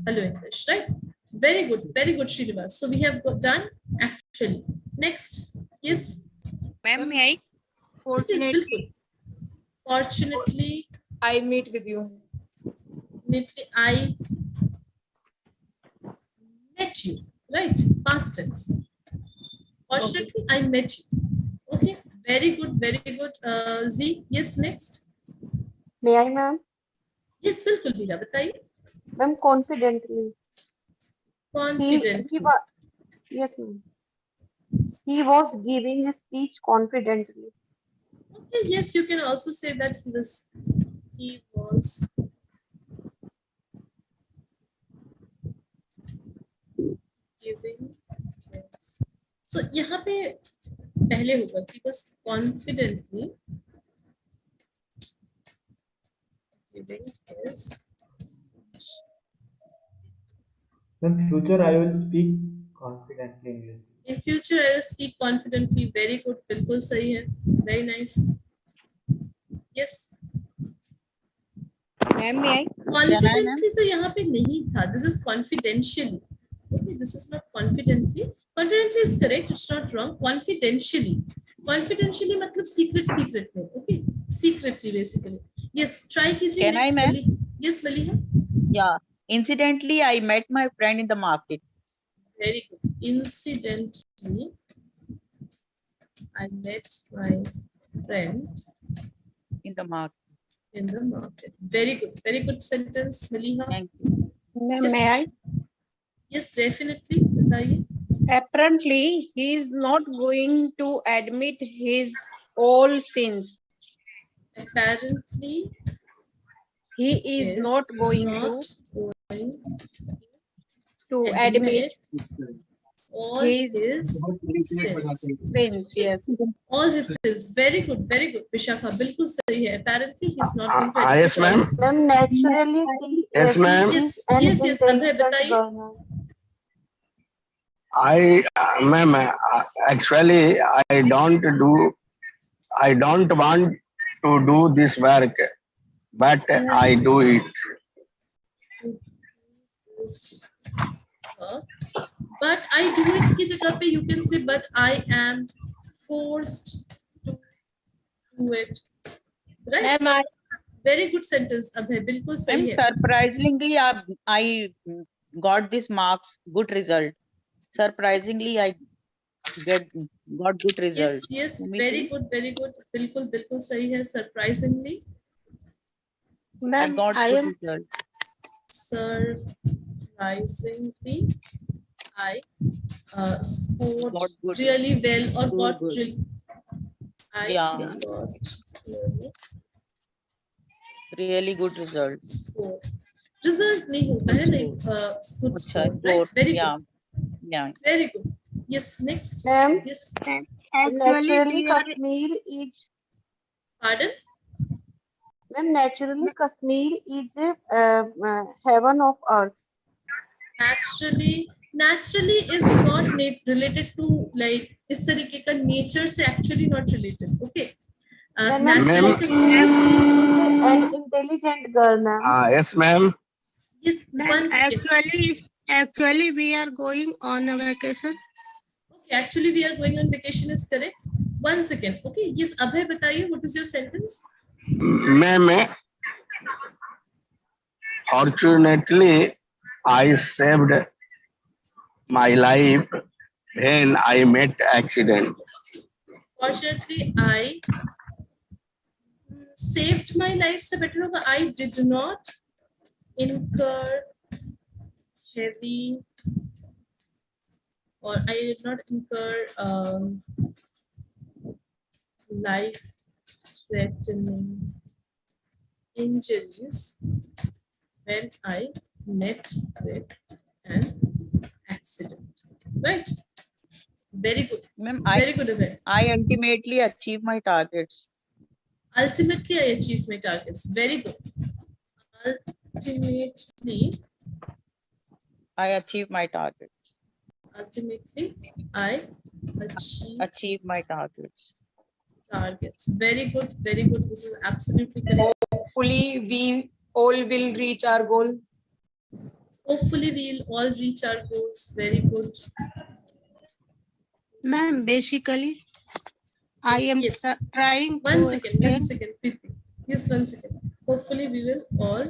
Hello English, right? Very good, Srinivas. So we have done actually. Next, yes. Ma'am, may I? Fortunately, I meet with you. I met you, right? Past tense. Fortunately, I met you. Okay, very good. Z, yes, next. May I, ma'am? Yes, बिल्कुल मीरा बताइए. Ma'am, confidently. Yes, ma'am. He was giving his speech confidently. Okay, yes, you can also say that he was giving. So यहाँ पे पहले होगा he was confidently giving his speech. In future, I will speak confidently English. In future, I will speak confidently. Very good. बिल्कुल सही है. Very nice. Yes. Ma'am, may I? Confidently तो यहाँ पे नहीं था. This is confidentially. Okay, this is not confidently. Confidently is correct. It's not wrong. Confidentially. Confidentially मतलब secret में. Okay, secretly basically. Yes. Try कीजिए. Can I, ma'am? Yes, Maliha. Yeah. Incidentally, I met my friend in the market. Very good. Incidentally, I met my friend In the market. in the market. Very good. Very good sentence, Maliha. Thank you. Yes. May I? Yes, definitely. बताइए. Apparently, he is not going to admit his all sins. Apparently, He is not going to admit all his his sins. sins. Yes. All his sins. Very good. Very good. Vishakha, बिल्कुल सही है. Apparently, he is not going to admit yes, all ma'am. his sins. Ma'am, naturally, she Yes, ma'am. Yes, yes, yes. Abhay, बताइए. Ma'am, actually, I don't want to do this work, but I do it. But I do it की जगह पे you can say but I am forced to do it. Right? Very good sentence, Abhay. बिल्कुल सही Ma'am, है. surprisingly, I got this marks, good result. Surprisingly, I got good result. Yes, Let me very see. good, very good. बिल्कुल सही है. Surprisingly, I got good result. surprisingly, I scored Got good. really well or got Good. really. I Yeah. got Really good result. score. Result नहीं होता है नहीं. Good अच्छा, score, score. right? Very Yeah. good. Yeah. Very good. Yes, next. Ma'am, Yes. naturally, Kashmir is. Pardon? Ma'am, naturally, Kashmir is heaven of earth. Naturally is not related to like इस तरीके का nature से actually not related. Okay. Ma'am, Naturally. an intelligent girl, ma'am. Yes, ma'am. Yes, one second. Actually, we are going on a vacation. Okay, actually we are going on vacation is correct. 1 second. Okay. Yes, Abhay, बताइए what is your sentence? Ma'am, fortunately, I saved my life when I met accident. Fortunately, I saved my life. से better होगा I did not incur heavy or I did not incur life-threatening injuries when I met with an accident. Right? Very good. Ma'am, Very good, Abhay. I ultimately achieve my targets. Ultimately, I achieved my targets. Very good. Ultimately, I achieve my targets. ultimately, I Achieve my targets. targets. Very good. Very good. This is absolutely correct. Hopefully, we all will reach our goal. Hopefully, we'll all reach our goals. Very good. Ma'am, basically, I am Yes. trying to One second. explain. One second. Preeti. Yes, 1 second. Hopefully, we will all.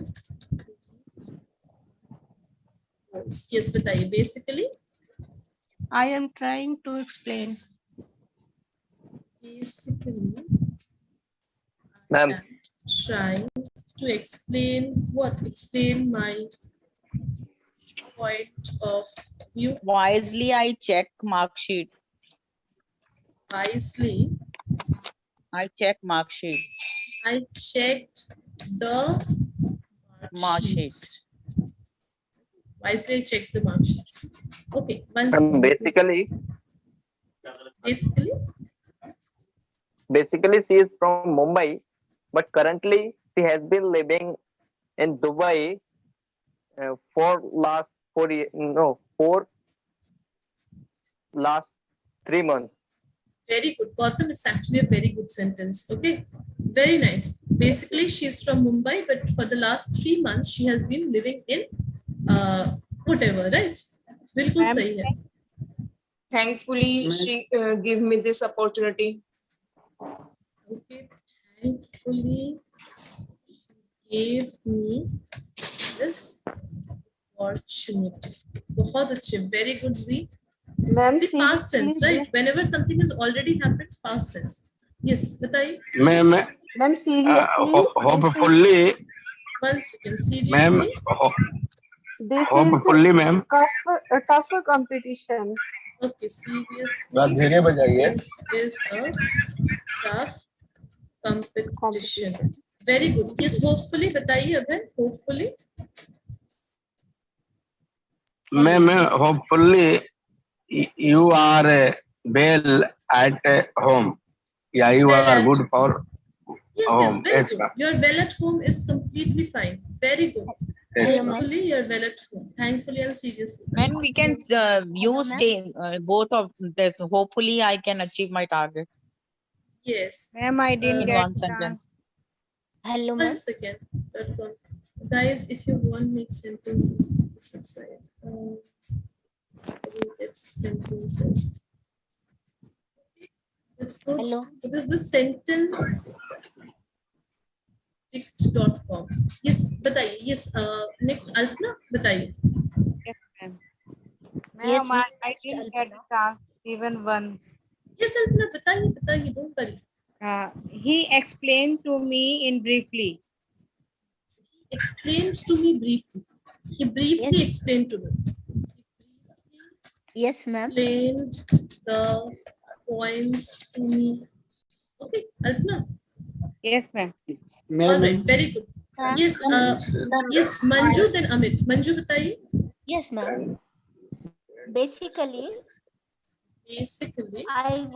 Yes, बताइए. Basically, I am trying to explain. basically, Ma'am, trying to explain what? Explain my point of view. Wisely, I check mark sheet. Wisely, I check mark sheet. I checked the Mark sheets. sheet. Wisely, I checked the mark sheets. Okay, one ma'am, second. basically, Basically, she is from Mumbai, but currently she has been living in Dubai for last 3 months. very good. Gautam, it's actually a very good sentence. Okay, very nice. Basically, she's from Mumbai, but for the last 3 months, she has been living in whatever, right? बिल्कुल Ma'am, सही है. Thankfully, she gave me this opportunity. Okay, thankfully, she gave me this opportunity. बहुत अच्छे, very good Z. Ma'am, See, past tense, seriously, right? Whenever something has already happened, past tense. Yes, बताइए. Ma'am, ma'am, seriously, hopefully, One second, ma'am, seriously. this hopefully, is ma'am. tough competition. Okay, seriously. बात धीरे बजाइए. This is a tough competition. Very good. Yes, hopefully बताइए अभय. Hopefully. Ma'am, hopefully you are well at home. Yeah, you Well are at- good for Yes, home. very Yes, good. ma'am. Your well at home is completely fine. Very good. Yes, ma'am. Hopefully you're well at home. Thankfully and seriously. And we can use change both of this. Hopefully, I can achieve my target Yes. Ma'am, I didn't in get one sentence. Hello, One ma'am. second. Guys, if you want make sentences on this website, it's sentences. Let's go. Hello. What is the sentence? Dict.com. Yes, बताइए. Yes, next Alpna, बताइए. Yes, Ma'am, I ma'am. didn't get a chance even once. Yes, Alpna, बताइए. Don't worry. He explained to me in briefly. Explained to me briefly. He briefly Yes. explained to me. Yes, ma'am. Explained the points to me. Okay, Alpna. Yes, ma'am. All right, very good. Yes, yes, Manju, then Amit. Manju, बताइए. Yes, ma'am. Basically, I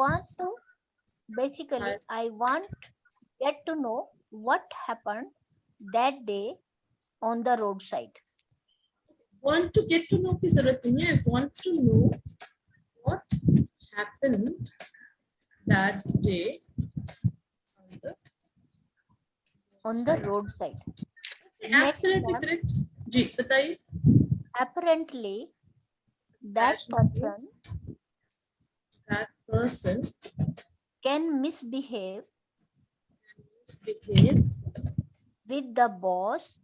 want get to know what happened that day on the roadside. Want to get to know की जरूरत नहीं है. I want to know what happened that day On the roadside. Next, Absolutely ma'am. correct. जी, बताइए. Apparently, that person can misbehave with the boss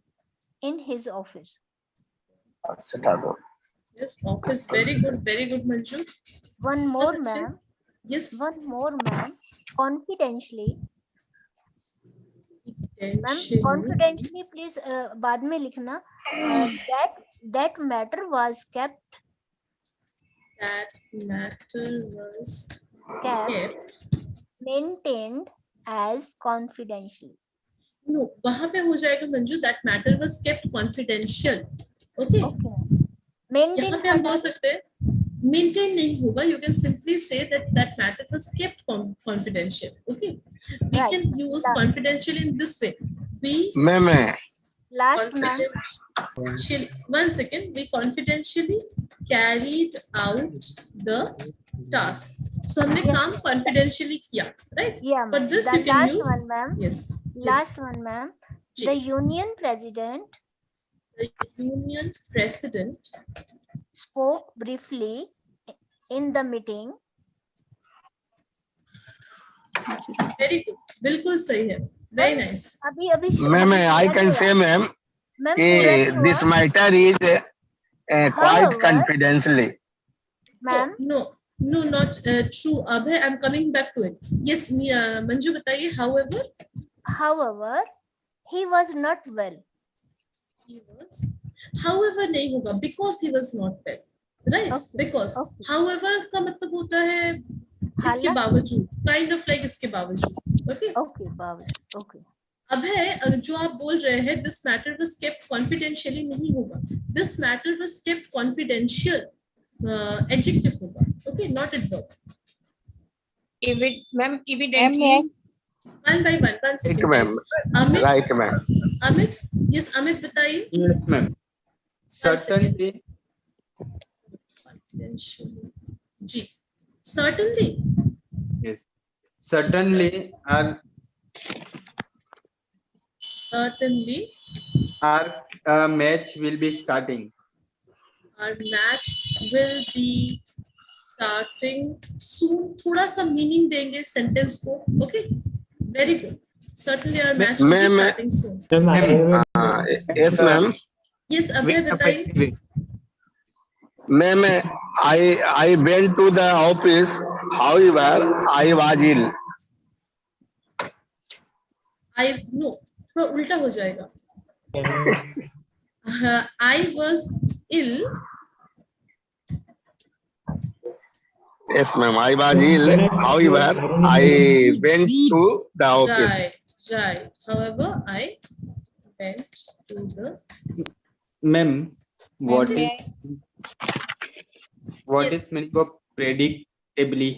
in his office. Yes, office. Very good, Manju. One more, अच्छा. ma'am. Yes. One more, ma'am. Confidentially. Ma'am, confidentially, please बाद में लिखना. That matter was kept. That matter was kept. Maintained as confidential. No, वहाँ पे हो जाएगा Manju. That matter was kept confidential. Okay. Maintain यहाँ पे हम बोल सकते हैं. Maintain नहीं होगा. You can simply say that matter was kept confidential. Okay. We can use confidential in this way. Ma'am. Last, ma'am. One second. We confidentially carried out the task. So हमने काम confidentially किया, right? Yeah, but this the you can last use. one, ma'am. Yes. Last one, ma'am. The union president. The union president spoke briefly in the meeting. Very good. बिल्कुल सही है. Very nice. Ma'am, I can say, ma'am, this matter is quite confidentially. Ma'am? No, not true. Abhay, I'm coming back to it. Yes, Manju, बताइए. However, he was not well. However नहीं होगा, because he was not well, right? Because however का मतलब होता है इसके बावजूद, kind of like इसके बावजूद. Okay. Okay. अभय, जो आप बोल रहे हैं this matter was kept confidentially नहीं होगा. This matter was kept confidential. Adjective होगा. Okay, not adverb. Evidently. One by one. One second. Ma'am. Amit. Right, ma'am. Amit. Yes, Amit, बताइए. Yes, ma'am. Certainly. Ji. Certainly. Yes. Certainly. Certainly. Our match will be starting. Our match will be starting soon. थोड़ा सा meaning देंगे sentence को. Okay. Very good. Certainly our match will be starting soon. Yes, ma'am. Yes, अभय बताइए. Ma'am, I went to the office. However, I was ill. No, थोड़ा उल्टा हो जाएगा. I was ill. Yes, ma'am. I was ill. However, I went to the office. Right. However, I went to the. Ma'am, what Ma'am, is Yes. meaning of predictably?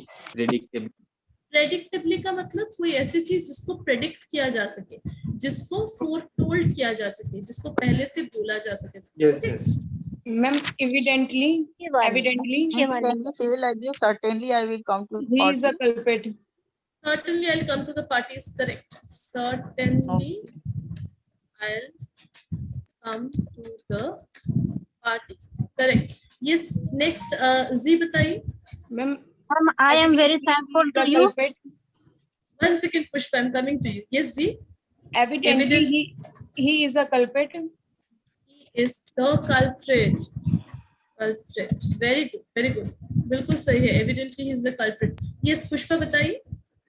Predictably का मतलब कोई ऐसी चीज जिसको प्रेडिक्ट किया जा सके, जिसको फोरटोल्ड किया जा सके, जिसको पहले से बोला जा सके. Yes, yes. Ma'am, evidently, Can you say like this? Certainly, I will come to he is a party. culprit. Certainly, I'll come to the party is correct. Certainly, I'll come to the party. Correct. Yes. Next, Z बताइए. Ma'am, I am very thankful to you. One second, Pushpa. I'm coming to you. Yes, Z. Evidently, he is a culprit. He is the culprit. Culprit. Very good. Very good. बिल्कुल सही है. Evidently, he is the culprit. Yes, Pushpa बताइए.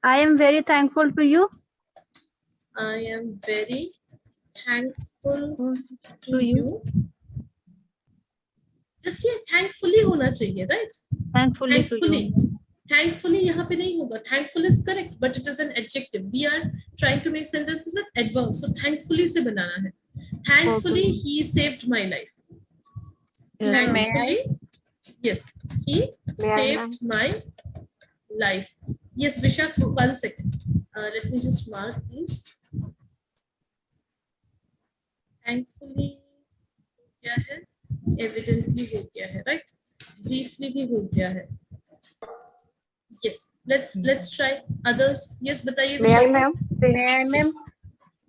I am very thankful to you. I am very thankful to you. Just ये thankfully होना चाहिए, right? Thankfully to you. Thankfully यहाँ पे नहीं होगा. Thankful is correct, but it is an adjective. We are trying to make sentences with adverbs. So thankfully से बनाना है. Thankfully, he saved my life. Yes, Thankfully, yes, he saved my life. Yes, Vishak, 1 second. Let me just mark this. Thankfully, क्या है? Evidently हो गया है, right? Briefly भी हो गया है. Yes, let's try others. Yes, बताइए. May I, ma'am? May I, ma'am?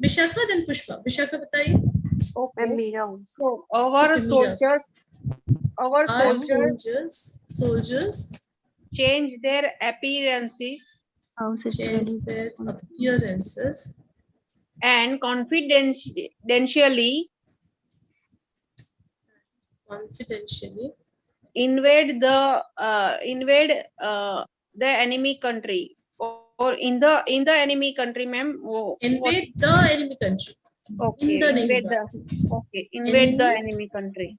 Vishakha, then Pushpa. Vishakha बताइए. Okay. So Okay, our soldiers, Our soldiers change their appearances change their appearances and confidentially invade the enemy country, or in the enemy country, ma'am. Invade the enemy country. Okay. In the Invade the enemy country.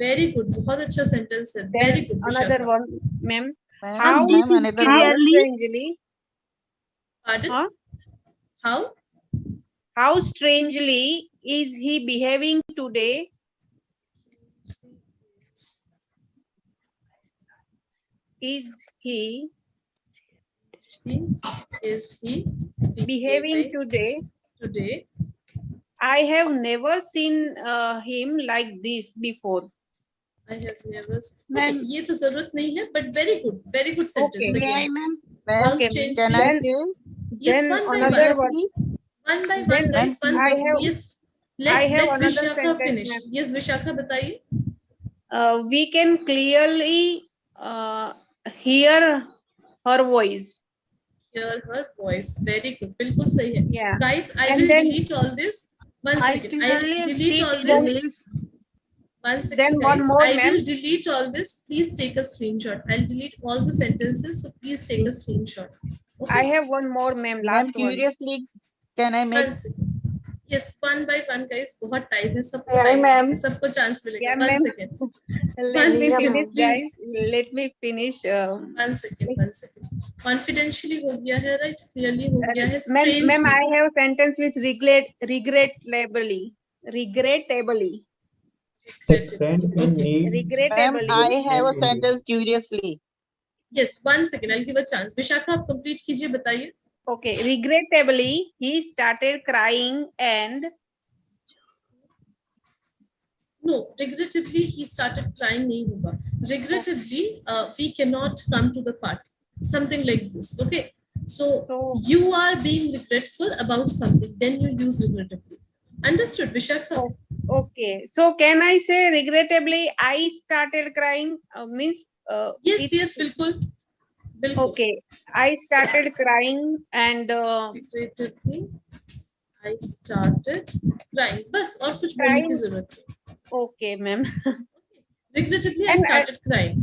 Very good. बहुत अच्छा sentence है. Very good. Another Vishakha. one, ma'am. Ma'am, another Strangely. Pardon? Huh? How? How strangely is he behaving today? Is he behaving today? I have never seen him like this before. I have never. Okay, ये तो जरूरत नहीं है, but very good sentence. Okay. Again. Ma'am, How's changed? can I say? Yes, Then one by another one. one. One by one, guys. One I second. have- Yes. I have Let another Vishakha sentence, finish. ma'am. Yes, Vishakha, बताइए. We can clearly hear her voice. Hear her voice. Very good. बिल्कुल सही है. Yeah. Guys, I And will then- delete all this. One second. I will delete all Then- this. One second, Then one guys. more, I ma'am. will delete all this. Please take a screenshot. I'll delete all the sentences. So please take a screenshot. Okay. I have one more, ma'am. Ma'am, Last one. curiously, can I make? One second. Yes, one by one, guys. बहुत time है. सबको Yeah, time ma'am. है. सबको chance मिलेगा. Yeah, One ma'am. second. Let One me second, finish, please. guys. Let me finish. One second. Confidentially हो गया है, right? Clearly हो गया है. Ma'am, Strangely. I have sentence with regrettably. Regrettably. Friend in need. Regrettably. Ma'am, I have a sentence curiously. Yes, 1 second. I'll give a chance. Vishakha, आप complete कीजिए. बताइए. Okay, regrettably, he started crying and No, regrettably he started crying नहीं होगा. Regrettably, we cannot come to the party. Something like this. Okay. So you are being regretful about something. Then you use regrettably. Understood, Vishakha? okay. So can I say regrettably I started crying? Means Yes, बिल्कुल. Okay, I started crying and Regrettably, I started crying. बस और कुछ बोलने की Crying. जरूरत नहीं. Okay, ma'am. Regrettably, I And started crying.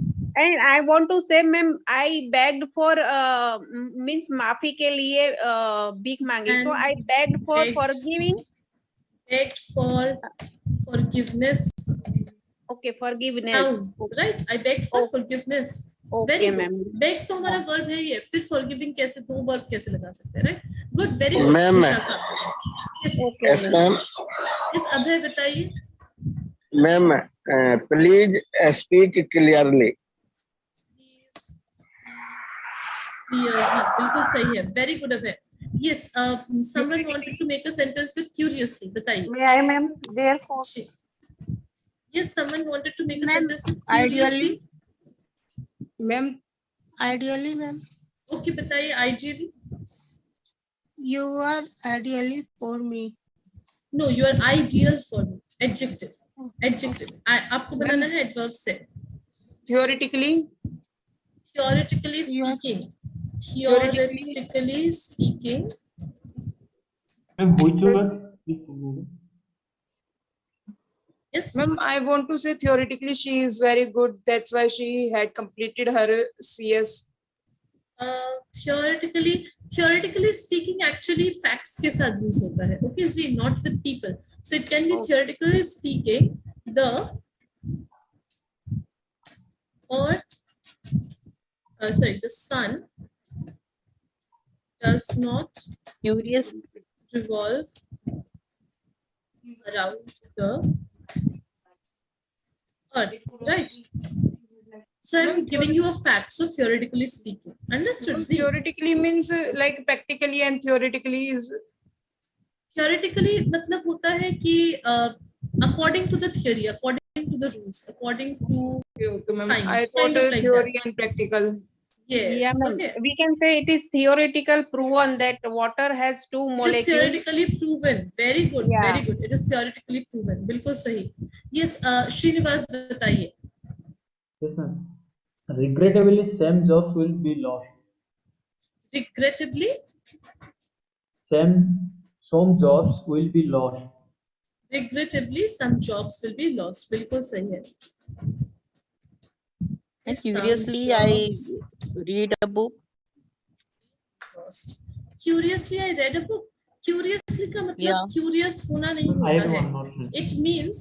And I want to say, ma'am, I begged for means माफी के लिए भीख मांगी. So I begged for begged. forgiving. Begged for forgiveness. Okay, forgiveness. Now, right? I begged for forgiveness. Okay, Very good. ma'am. Beg तो हमारा verb है ये. फिर forgiving कैसे दो verb कैसे लगा सकते हैं, right? Good, very good. Ma'am. Vishakha. Yes. Yes, ma'am. Yes, अभय बताइए. Ma'am, please speak clearly. बिल्कुल सही है. Very good, Abhay. Yes, someone wanted to make a sentence with curiously. बताइए. May I, ma'am? Therefore. Yes, someone wanted to make a Ma'am, sentence with curiously. Ma'am, ideally, ma'am. Okay, बताइए. Ideally. You are ideally for me. No, you are ideal for me. Adjective. Adjective. आपको बनाना है adverb से. Theoretically. Theoretically speaking. Theoretically speaking. Ma'am, which word? Yes. Ma'am, I want to say theoretically she is very good. That's why she had completed her CS. Theoretically speaking, actually facts के साथ use होता है. Okay, see, not with people. So it can be theoretically speaking, the sun does not revolve around the earth, right? So I'm giving you a fact. So theoretically speaking, understood? See? Theoretically means like practically, and theoretically is. Theoretically मतलब होता है कि according to the theory, according to the rules, according to science, I thought kind of like theory that. and practical. Yes. Yeah, ma'am. Okay. We can say it is theoretical proven that water has two It is molecules. theoretically proven. Very good. Yeah. Very good. It is theoretically proven. बिल्कुल सही. Yes. Srinivas बताइए. Yes, ma'am. Regrettably, same jobs will be lost. Regrettably. Some jobs will be lost. Regrettably, some jobs will be lost. बिल्कुल सही है. And Some curiously, jobs I read a book. lost. Curiously, I read a book. Curiously का मतलब Yeah. curious होना नहीं I होता know, है. not It means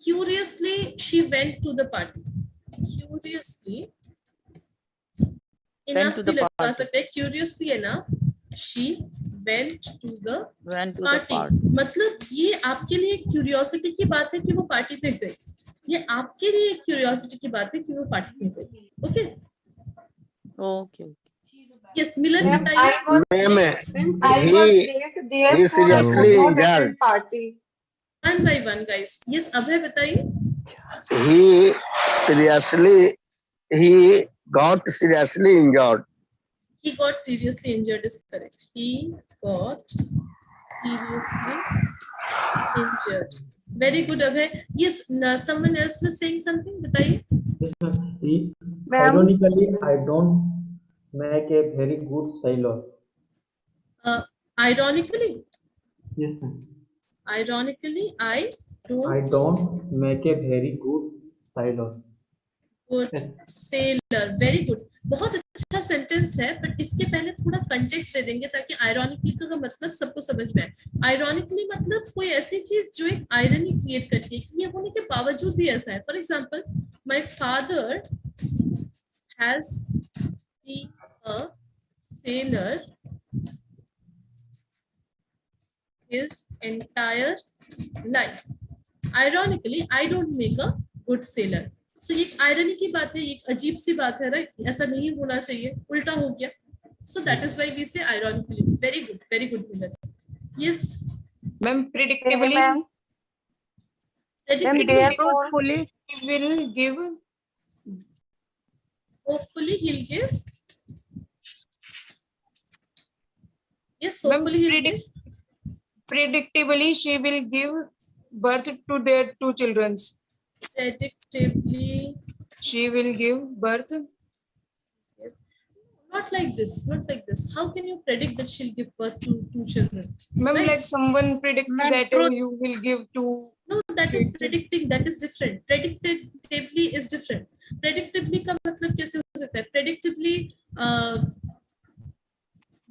curiously she went to the party. Curiously enough to the भी लगा party. सकते हैं. Curiously enough she went to the Went to the party. party. मतलब ये आपके लिए क्यूरियोसिटी की बात है कि वो पार्टी पे गई. ये आपके लिए क्यूरियोसिटी की बात है कि वो पार्टी पे गई. ओके. Okay. यस मिलन Ma'am, बताइए. I was Ma'am, late there he for seriously not injured. attend party. One by one, guys. Yes, अभय बताइए. He got seriously injured. He got seriously injured is correct. He got seriously injured. Very good, Abhay. Yes, someone else was saying something. बताइए. Yes, ma'am. Ma'am. Ironically, I don't make a very good sailor. Ironically. Yes, ma'am. Ironically, I I don't make a very good sailor. good sailor. Very good. बहुत अच्छा sentence है, but इसके पहले थोड़ा context दे देंगे ताकि ironically का मतलब सबको समझ में आए. आयरॉनिकली मतलब कोई ऐसी चीज जो एक आयरनी क्रिएट करती है कि ये होने के बावजूद भी ऐसा है. For example, my father has been a seller his entire life. Ironically, I don't make a good sailor. So ये आयरनी की बात है, ये एक अजीब सी बात है, राइट? ऐसा नहीं होना चाहिए, उल्टा हो गया. So that is why we say ironically. Very good, Milan. Yes. Ma'am, predictably. Ma'am. Predictably. Truthfully, he will give. Hopefully he'll give. Yes, hopefully he'll give. Predictably, she will give birth to their two children. Predictably, she will give birth. Not like this, not like this. How can you predict that she'll give birth to 2 children? Ma'am, Right? like someone predict Ma'am, that truth. you will give 2 No, that is kids. predicting, that is different. Predictably is different. Predictably का मतलब कैसे हो सकता है? Predictably,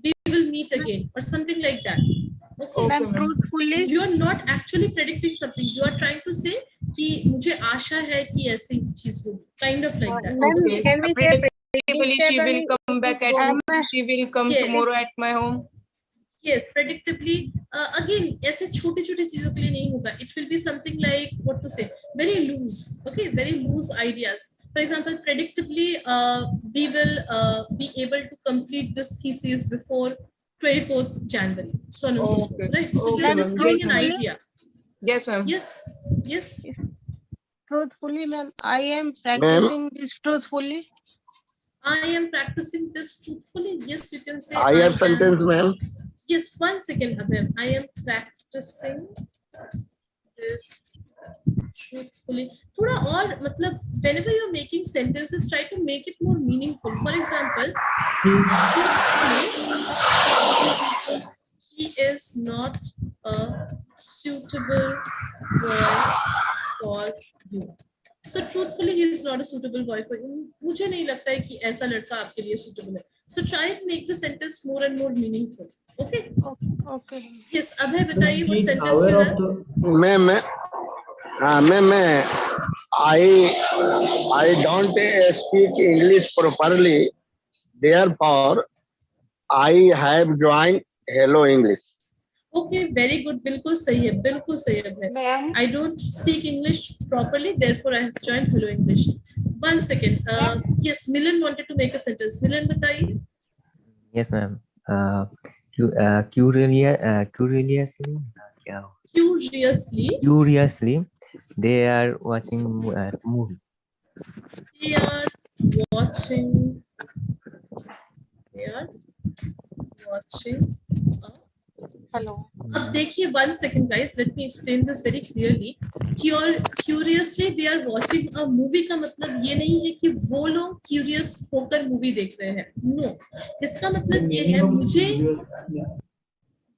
we will meet again or something like that. Okay. Ma'am, truthfully. You are not actually predicting something. You are trying to say कि मुझे आशा है कि ऐसी चीज होगी. Kind of like that. Ma'am, Okay. can we say Predictably, she will predictably come back at she will come Yes. tomorrow at my home. Yes, predictably. Again, ऐसे छोटे छोटे चीजों के लिए नहीं होगा. It will be something like what to say, very loose. Okay, very loose ideas. For example, predictably, we will be able to complete this thesis before 24th January. So on and so forth. Right. So Okay, you're just ma'am. giving an Truthfully. idea. Yes, ma'am. Yes. Yes. Truthfully, ma'am, I am practicing this truthfully. I am practicing this truthfully. Yes, you can say. I have sentence, ma'am. Yes, 1 second, Abhay. I am practicing this truthfully. थोड़ा और मतलब whenever you're making sentences, try to make it more meaningful. For example, truthfully, he is not a suitable boy for you. So truthfully, he is not a suitable boy for you. मुझे नहीं लगता है कि ऐसा लड़का आपके लिए suitable है. So try to make the sentence more and more meaningful. Okay? Okay. Yes, Abhay, बताइए what sentence you have. Ma'am, I don't speak English properly. Therefore, I have joined Hello English. Okay, very good. बिल्कुल सही है, बिल्कुल सही है Abhay. I don't speak English properly, therefore I have joined Hello English. 1 second. Yes, Milan wanted to make a sentence. Milan, बताइए. Yes, ma'am. Curiously, क्या हो? Curiously, they are watching movie. They are watching. Hello. अब देखिए 1 second guys, let me explain this very clearly. Curiously they are watching a movie का मतलब ये नहीं है कि वो लोग curious होकर मूवी देख रहे हैं. No, इसका मतलब ये है मुझे.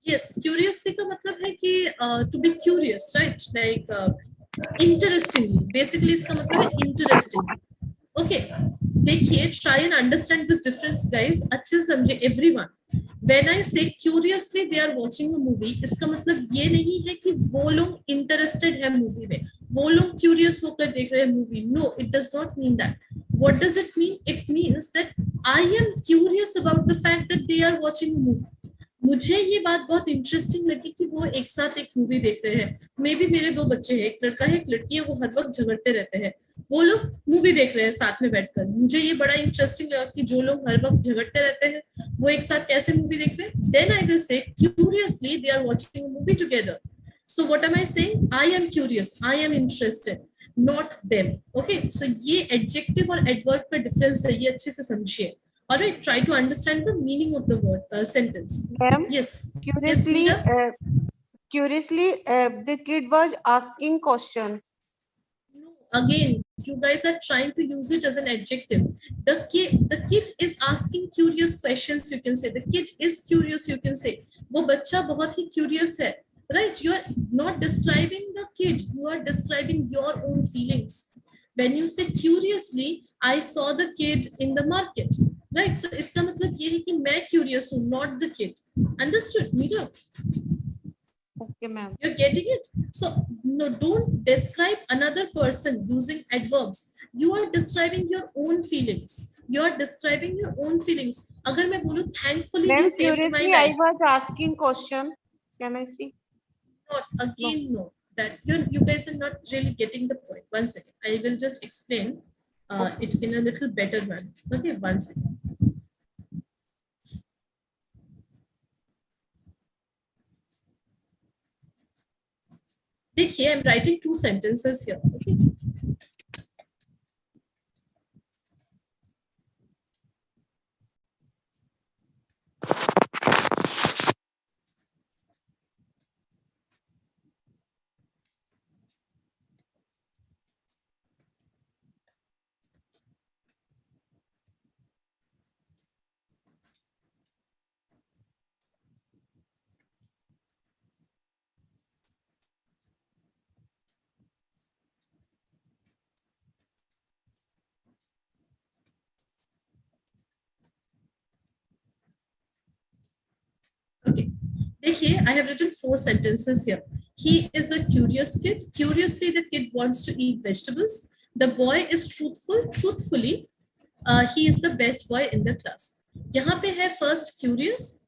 Yes, curiously का मतलब है कि to be curious, right? Like interestingly. Basically इसका मतलब है interesting. Okay, देखिए, try and understand this difference, guys. अच्छे से समझे everyone. When I say curiously they are watching a movie, इसका मतलब ये नहीं है कि वो लोग interested है movie में, वो लोग curious होकर देख रहे हैं movie. No, it does not mean that. What does it mean? It means that I am curious about the fact that they are watching a movie. मुझे ये बात बहुत इंटरेस्टिंग लगी कि वो एक साथ एक मूवी देख रहे हैं. मे बी मेरे 2 बच्चे हैं, एक लड़का है एक लड़की है, वो हर वक्त झगड़ते रहते हैं, वो लोग मूवी देख रहे हैं साथ में बैठकर. मुझे ये बड़ा इंटरेस्टिंग लगा कि जो लोग हर वक्त झगड़ते रहते हैं वो एक साथ कैसे मूवी देख रहे हैं. Then I will say curiously they are watching a movie together. So what am I saying? I am curious, I am interested, not them. Okay, so ये एडजेक्टिव और एडवर्ब का डिफरेंस है, ये अच्छे से समझिए. All right, try to understand the meaning of the word sentence. Ma'am, Yes. curiously, Yes, the kid was asking question. again, you guys are trying to use it as an adjective. The kid is asking curious questions, you can say. The kid is curious, you can say. वो बच्चा बहुत ही curious है. Right? You are not describing the kid. You are describing your own feelings. When you say curiously, I saw the kid in the market. Right? So इसका मतलब ये है कि मैं curious हूँ, not the kid. Understood, Meera? Okay, ma'am. You're getting it? So no, don't describe another person using adverbs. You are describing your own feelings. You are describing your own feelings. अगर मैं बोलूँ thankfully Ma'am, he saved my curiously, I life. was asking question. Can I see? Not again, no. That you guys are not really getting the point. 1 second. I will just explain it in a little better manner. Okay, 1 second. देखिए, I'm writing 2 sentences here. Okay. देखिए, I have written 4 sentences here. He is a curious kid. Curiously, the kid wants to eat vegetables. The boy is truthful. Truthfully, he is the best boy in the class. यहाँ पे है first curious.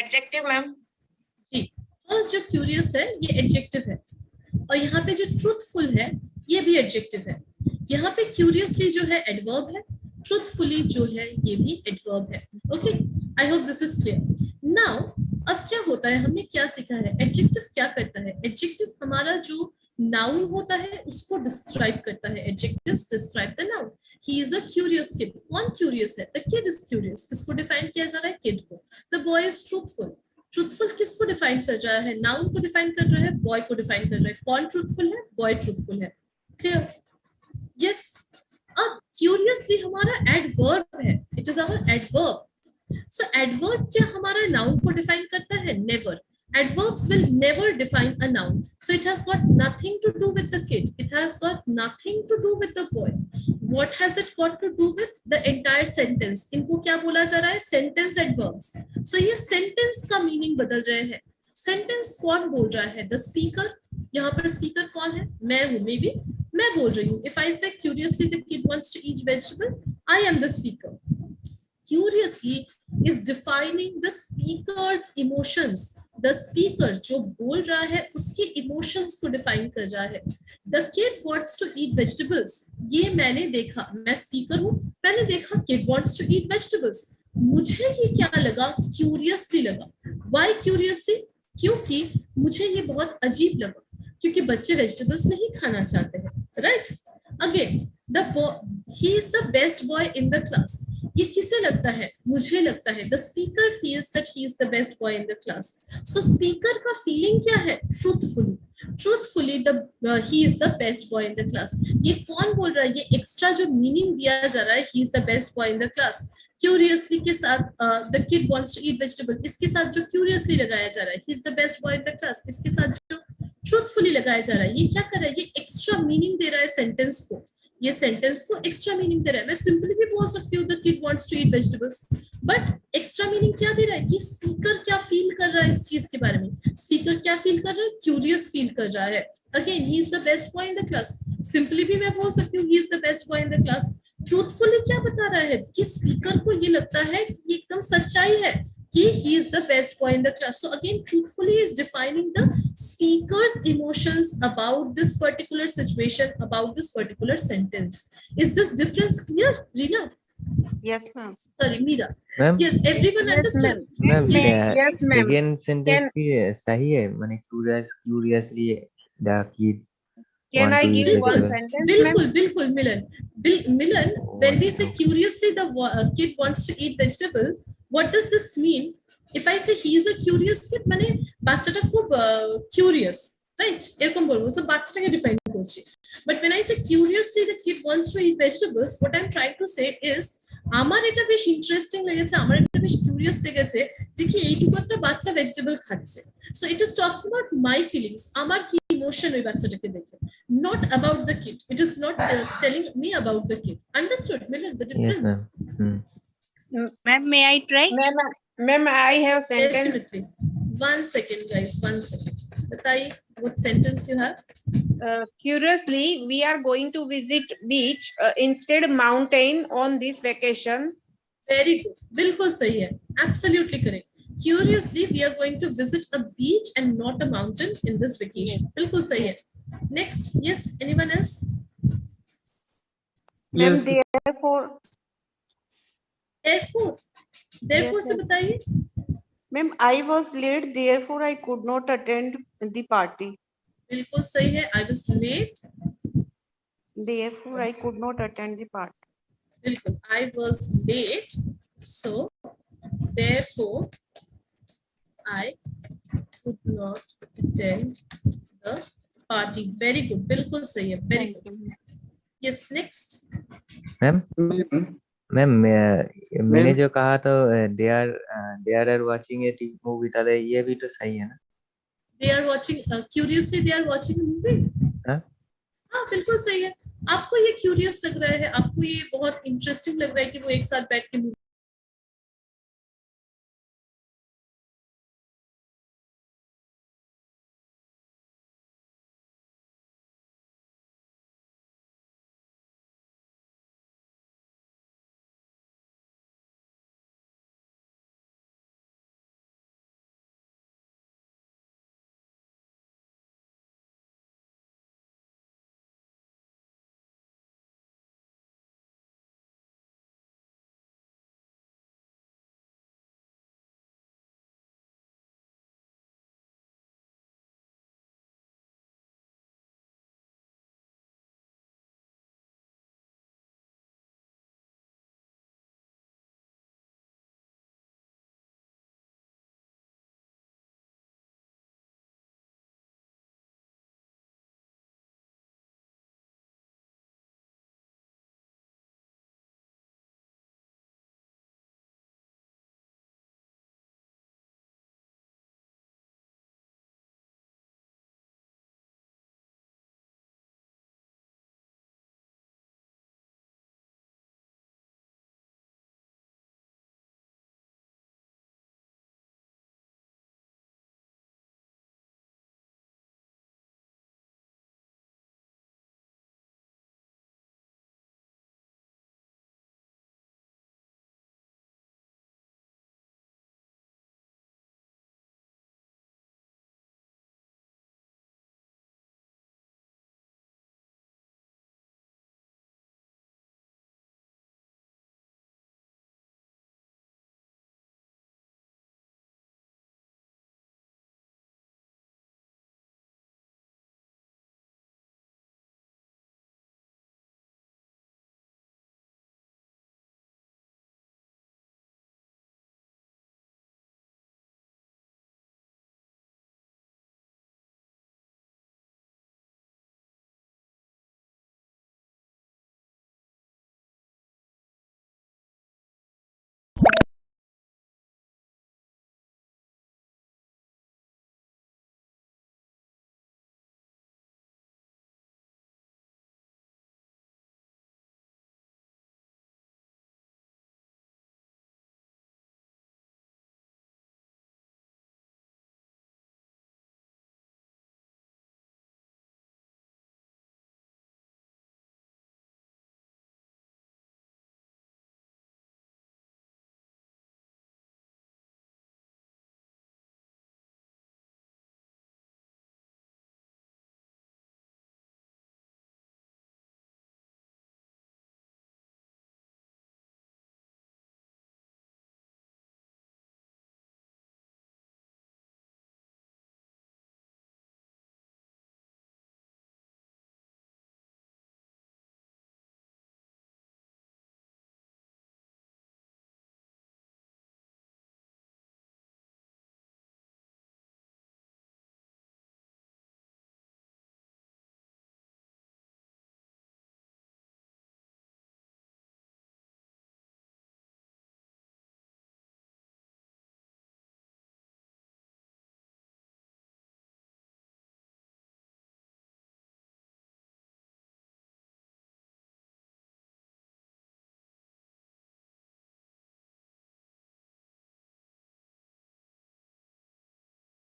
Adjective, ma'am. जी, first जो curious है ये adjective है, और यहाँ पे जो truthful है ये भी adjective है. यहाँ पे curiously जो है adverb है, truthfully जो है ये भी adverb है. Okay, I hope this is clear. Now, अब क्या होता है, हमने क्या सीखा है? Adjective क्या करता है? Adjective हमारा जो noun होता है उसको describe करता है. Adjectives describe the noun. He is a curious kid. कौन curious है? The kid is curious. किसको define किया जा रहा है? Kid को. The boy is truthful. Truthful किसको define कर रहा है? Noun को define कर रहा है, boy को define कर रहा है. कौन truthful है? Boy truthful है. Clear? Yes. अब curiously हमारा adverb है. It is our adverb. So adverb क्या हमारा noun को define करता है? Never. Adverbs will never define a noun. So it has got nothing to do with the kid. It has got nothing to do with the boy. What has it got to do with? The entire sentence. इनको क्या बोला जा रहा है? Sentence adverbs. So ये sentence का meaning बदल रहे हैं. Sentence कौन बोल रहा है? The speaker. यहाँ पर speaker कौन है? मैं हूँ, maybe. मैं बोल रही हूँ. If I say curiously the kid wants to eat vegetable, I am the speaker. Curiously is defining the speaker's emotions. The speaker जो बोल रहा है उसके emotions को define कर रहा है. The kid wants to eat vegetables. ये मैंने देखा, मैं speaker हूँ, मैंने देखा kid wants to eat vegetables. मुझे ये क्या लगा? Curiously लगा. Why curiously? क्योंकि मुझे ये बहुत अजीब लगा, क्योंकि बच्चे vegetables नहीं खाना चाहते हैं. Right? Again, he is the best boy in the class. ये किसे लगता है? मुझे लगता है. The speaker feels that he is the best boy in the class. So speaker का feeling क्या है? Truthfully. Truthfully, he is the best boy in the class. ये कौन बोल रहा है? ये extra जो meaning दिया जा रहा है, he is the best boy in the class. Curiously के साथ the kid wants to eat vegetable. इसके साथ जो curiously लगाया जा रहा है, he is the best boy in the class. इसके साथ जो truthfully लगाया जा रहा है, ये क्या कर रहा है? ये extra meaning दे रहा है sentence को. ये सेंटेंस को एक्स्ट्रा मीनिंग दे रहा है. मैं सिंपली भी बोल सकती हूँ the kid wants to eat vegetables, but extra meaning क्या दे रहा है कि स्पीकर क्या फील कर रहा है इस चीज के बारे में. स्पीकर क्या फील कर रहा है? क्यूरियस फील कर रहा है. Again, he is the best boy in the class. Simply भी मैं बोल सकती हूँ he is the best boy in the class. Truthfully क्या बता रहा है कि स्पीकर को ये लगता है कि ये एकदम सच्चाई है कि he is the best boy in the class. So again, truthfully is defining the speaker's emotions about this particular situation, about this particular sentence. Is this difference clear, Reena? Yes, ma'am. Sorry, Meera. Ma'am? Yes, everyone understood? Ma'am, Yes, ma'am. second sentence की सही है. माने curiously the kid Can want I to eat give one vegetable. sentence, ma'am? बिल्कुल Milan. Milan, when we say curiously the kid wants to eat vegetable, what does this mean? If I say he is a curious kid, মানে বাচ্চাটা খুব curious, right? এরকম বলবো, so বাচ্চাটাকে define করছি. But when I say curiously the kid wants to eat vegetables, what I'm trying to say is আমার এটা বেশ ইন্টারেস্টিং লেগেছে, আমার এটা বেশ কিউরিয়াস লেগেছে যে কি এইটুকু একটা বাচ্চা ভেজিটেবল খাচ্ছে. So it is talking about my feelings, আমার কি ইমোশন ওই বাচ্চাটাকে দেখে, not about the kid. It is not telling me about the kid. Understood, Milan, the difference? Yes, ma'am. Ma'am, may I try? Ma'am, I have sentence. Definitely. 1 second, guys. 1 second. बताइए, what sentence you have? Curiously, we are going to visit beach instead mountain on this vacation. Very good. बिल्कुल सही है. Absolutely correct. Curiously, we are going to visit a beach and not a mountain in this vacation. बिल्कुल सही है. Next, yes. Anyone else? Ma'am, therefore. Therefore से बताइए. Ma'am, I was late, therefore I could not attend the party. बिल्कुल सही है. I was late. Therefore, I could not attend the party. बिल्कुल. I was late, so therefore I could not attend the party. Very good. बिल्कुल सही है. Very good. Yes. Next. Ma'am, मैंने जो कहा तो they are watching a movie था, ये भी तो सही है ना? They are watching curiously. They are watching a movie. हाँ, बिल्कुल सही है. आपको ये क्यूरियस लग रहा है, आपको ये बहुत इंटरेस्टिंग लग रहा है कि वो एक साथ बैठ के